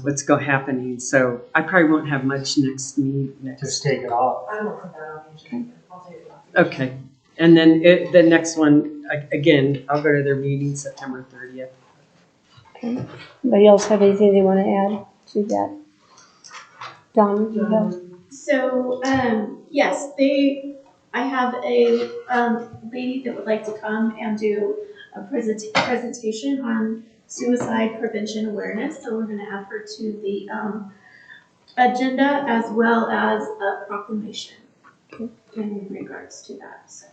what's happening. So I probably won't have much next meeting. Just take it off. I will put that on the agenda. I'll take it off. Okay. And then the next one, again, I'll go to their meeting September 30th. Okay. Anybody else have anything they want to add to that? Don, you have? So, yes, I have a lady that would like to come and do a presentation on suicide prevention awareness. So we're going to add her to the agenda as well as a proclamation in regards to that. So.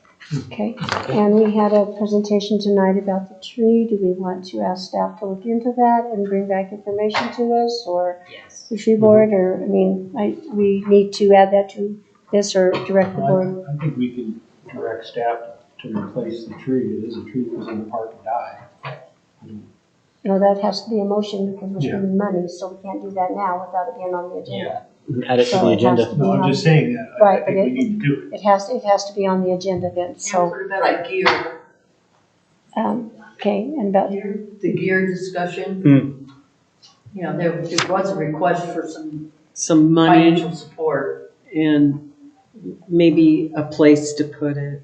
Okay, and we had a presentation tonight about the tree. Do we want to ask staff to look into that and bring back information to us, or yes, the tree board, or, we need to add that to this or direct the board? I think we can direct staff to replace the tree. It is a tree that was in the park and died. No, that has to be a motion because we're Yeah. spending money, so we can't do that now without it being on the agenda. Add it to So the it has agenda. to be No, I'm on- just saying that. I Right, think but we need to do it. It has to be on the agenda then, so, What about like gear, okay, and about, the gear discussion? Hmm. You know, there was a request for Some money financial support. and maybe a place to put it.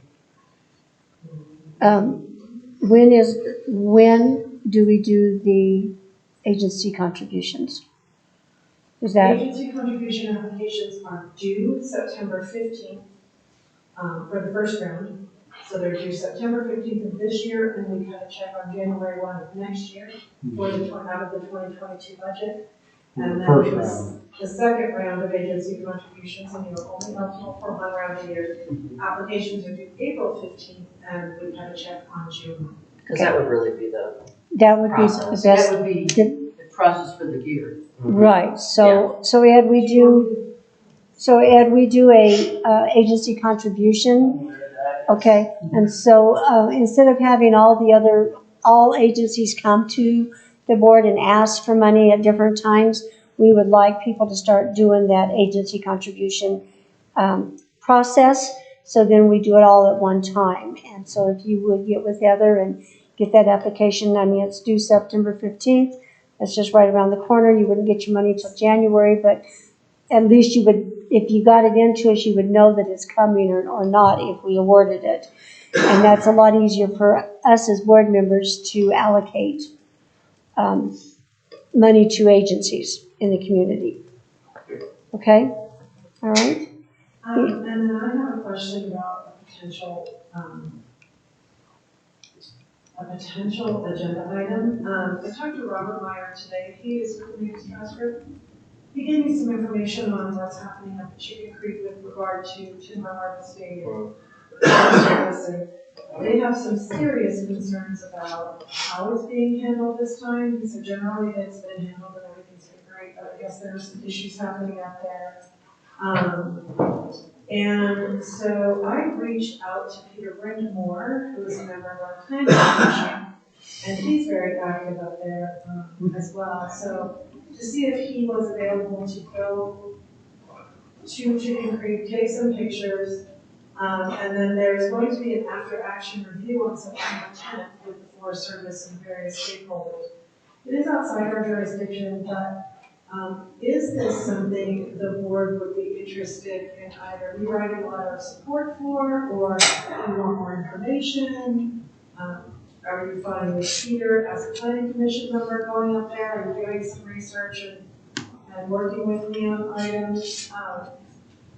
when do we do the agency contributions? Is that, Agency contribution applications are due September 15th for the first round. So they're due September 15th of this year, and we cut a check on January 1 of next year for the, out of the 2022 budget. And then First there's round. the second round of agency contributions, and you're only eligible for one round a year. Applications are due April 15th, and we cut a check on June. Because that would really be the that would be the process. best. That would be the process for the gear. Right, so Ed, we do a agency contribution, okay? And so, instead of having all agencies come to the board and ask for money at different times, we would like people to start doing that agency contribution, process. So then we do it all at one time. And so if you would get with Heather and get that application, I mean, it's due September 15th. That's just right around the corner. You wouldn't get your money till January, but at least you would, if you got it into us, you would know that it's coming or not if we awarded it. And that's a lot easier for us as board members to allocate money to agencies in the community. Okay? All right? And then I have a question about a potential agenda item. I talked to Robert Meyer today. He is with the News Press Group. He gave me some information on what's happening up at Chicken Creek with regard to timber harvesting and servicing. They have some serious concerns about how it's being handled this time. He said generally it's been handled and everything's been great, but I guess there's some issues happening up there. And so I reached out to Peter Brindamore, who is a member of our planning commission, and he's very active up there as well. So to see if he was available to go to Chicken Creek, take some pictures, and then there's going to be an after-action review on September 10th with the Forest Service and various stakeholders. It is outside our jurisdiction, but is this something the board would be interested in either rewriting a letter of support for, or do you want more information? Are you fine with Peter as a planning commission member going up there and doing some research and working with me on items?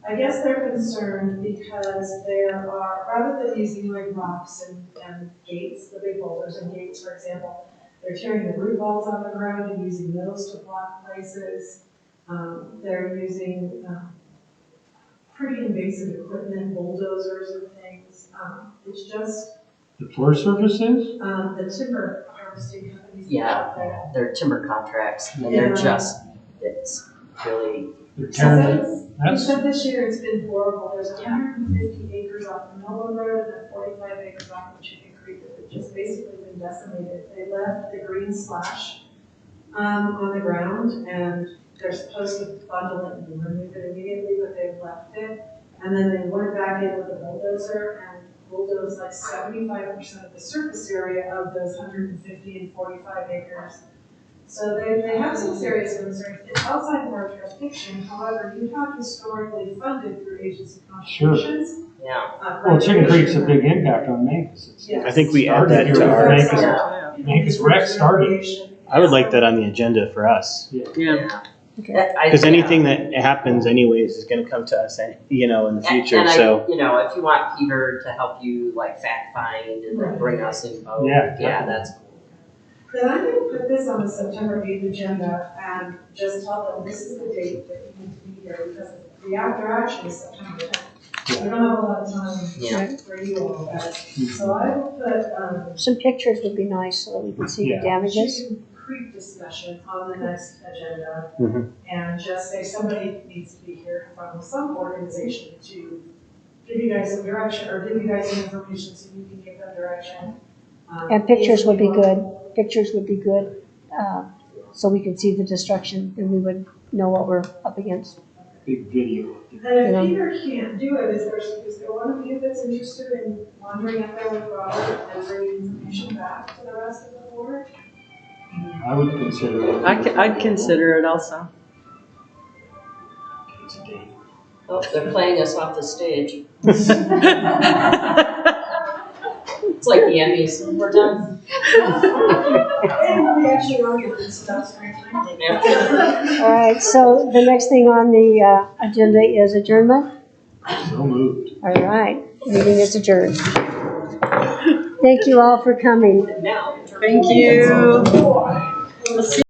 I guess they're concerned because there are, rather than using like rocks and gates, the big boulders and gates, for example, they're tearing the root balls out of the ground and using those to block places. They're using pretty invasive equipment, bulldozers and things. It's just The Forest Service is? the timber harvesting companies. Yeah, they're timber contracts, and they're just, it's really. They're tearing He said this year it's been horrible. There's 150 acres off the Nolan Road and then 45 acres off of Chicken Creek that have just basically been decimated. They left the green slash on the ground, and they're supposed to bundle it and remove it immediately, but they've left it. And then they went back in with a bulldozer and bulldozed like 75% of the surface area of those 150 and 45 acres. So they have some serious concerns. It's outside of our jurisdiction. However, you have historically funded through agency contributions. Yeah. Well, Chicken Creek's a big impact on Mancos. Yes. I think we add that to our. Mancos Rec started. I would like that on the agenda for us. Yeah. Because anything that happens anyways is gonna come to us, in the future, And so. if you want Peter to help you like fact find and then bring us info, Yeah, that's cool. Then I'm going to put this on the September 8th agenda and just tell them this is the date that you need to be here, because the after action is September 10th. We don't have a lot of time for you all guys. So I will put Some pictures would be nice so that we can see the damages. Chicken Creek discussion on the next agenda, Mhm. and just say somebody needs to be here from some organization to give you guys some direction, or give you guys some information so you can give them direction. And pictures would be good. Pictures would be good. so we could see the destruction and we would know what we're up against. Big video. And if Peter can't do it, is there one of you that's interested in wandering up there with Robert and bringing information back to the rest of the board? I would consider it. I'd consider it also. It's a date. Oh, they're playing us off the stage. It's like the Emmys. We're done. And we actually are doing stuff right now. All right, so the next thing on the agenda is adjournment. So moved. All right, meeting is adjourned. Thank you all for coming. Thank you.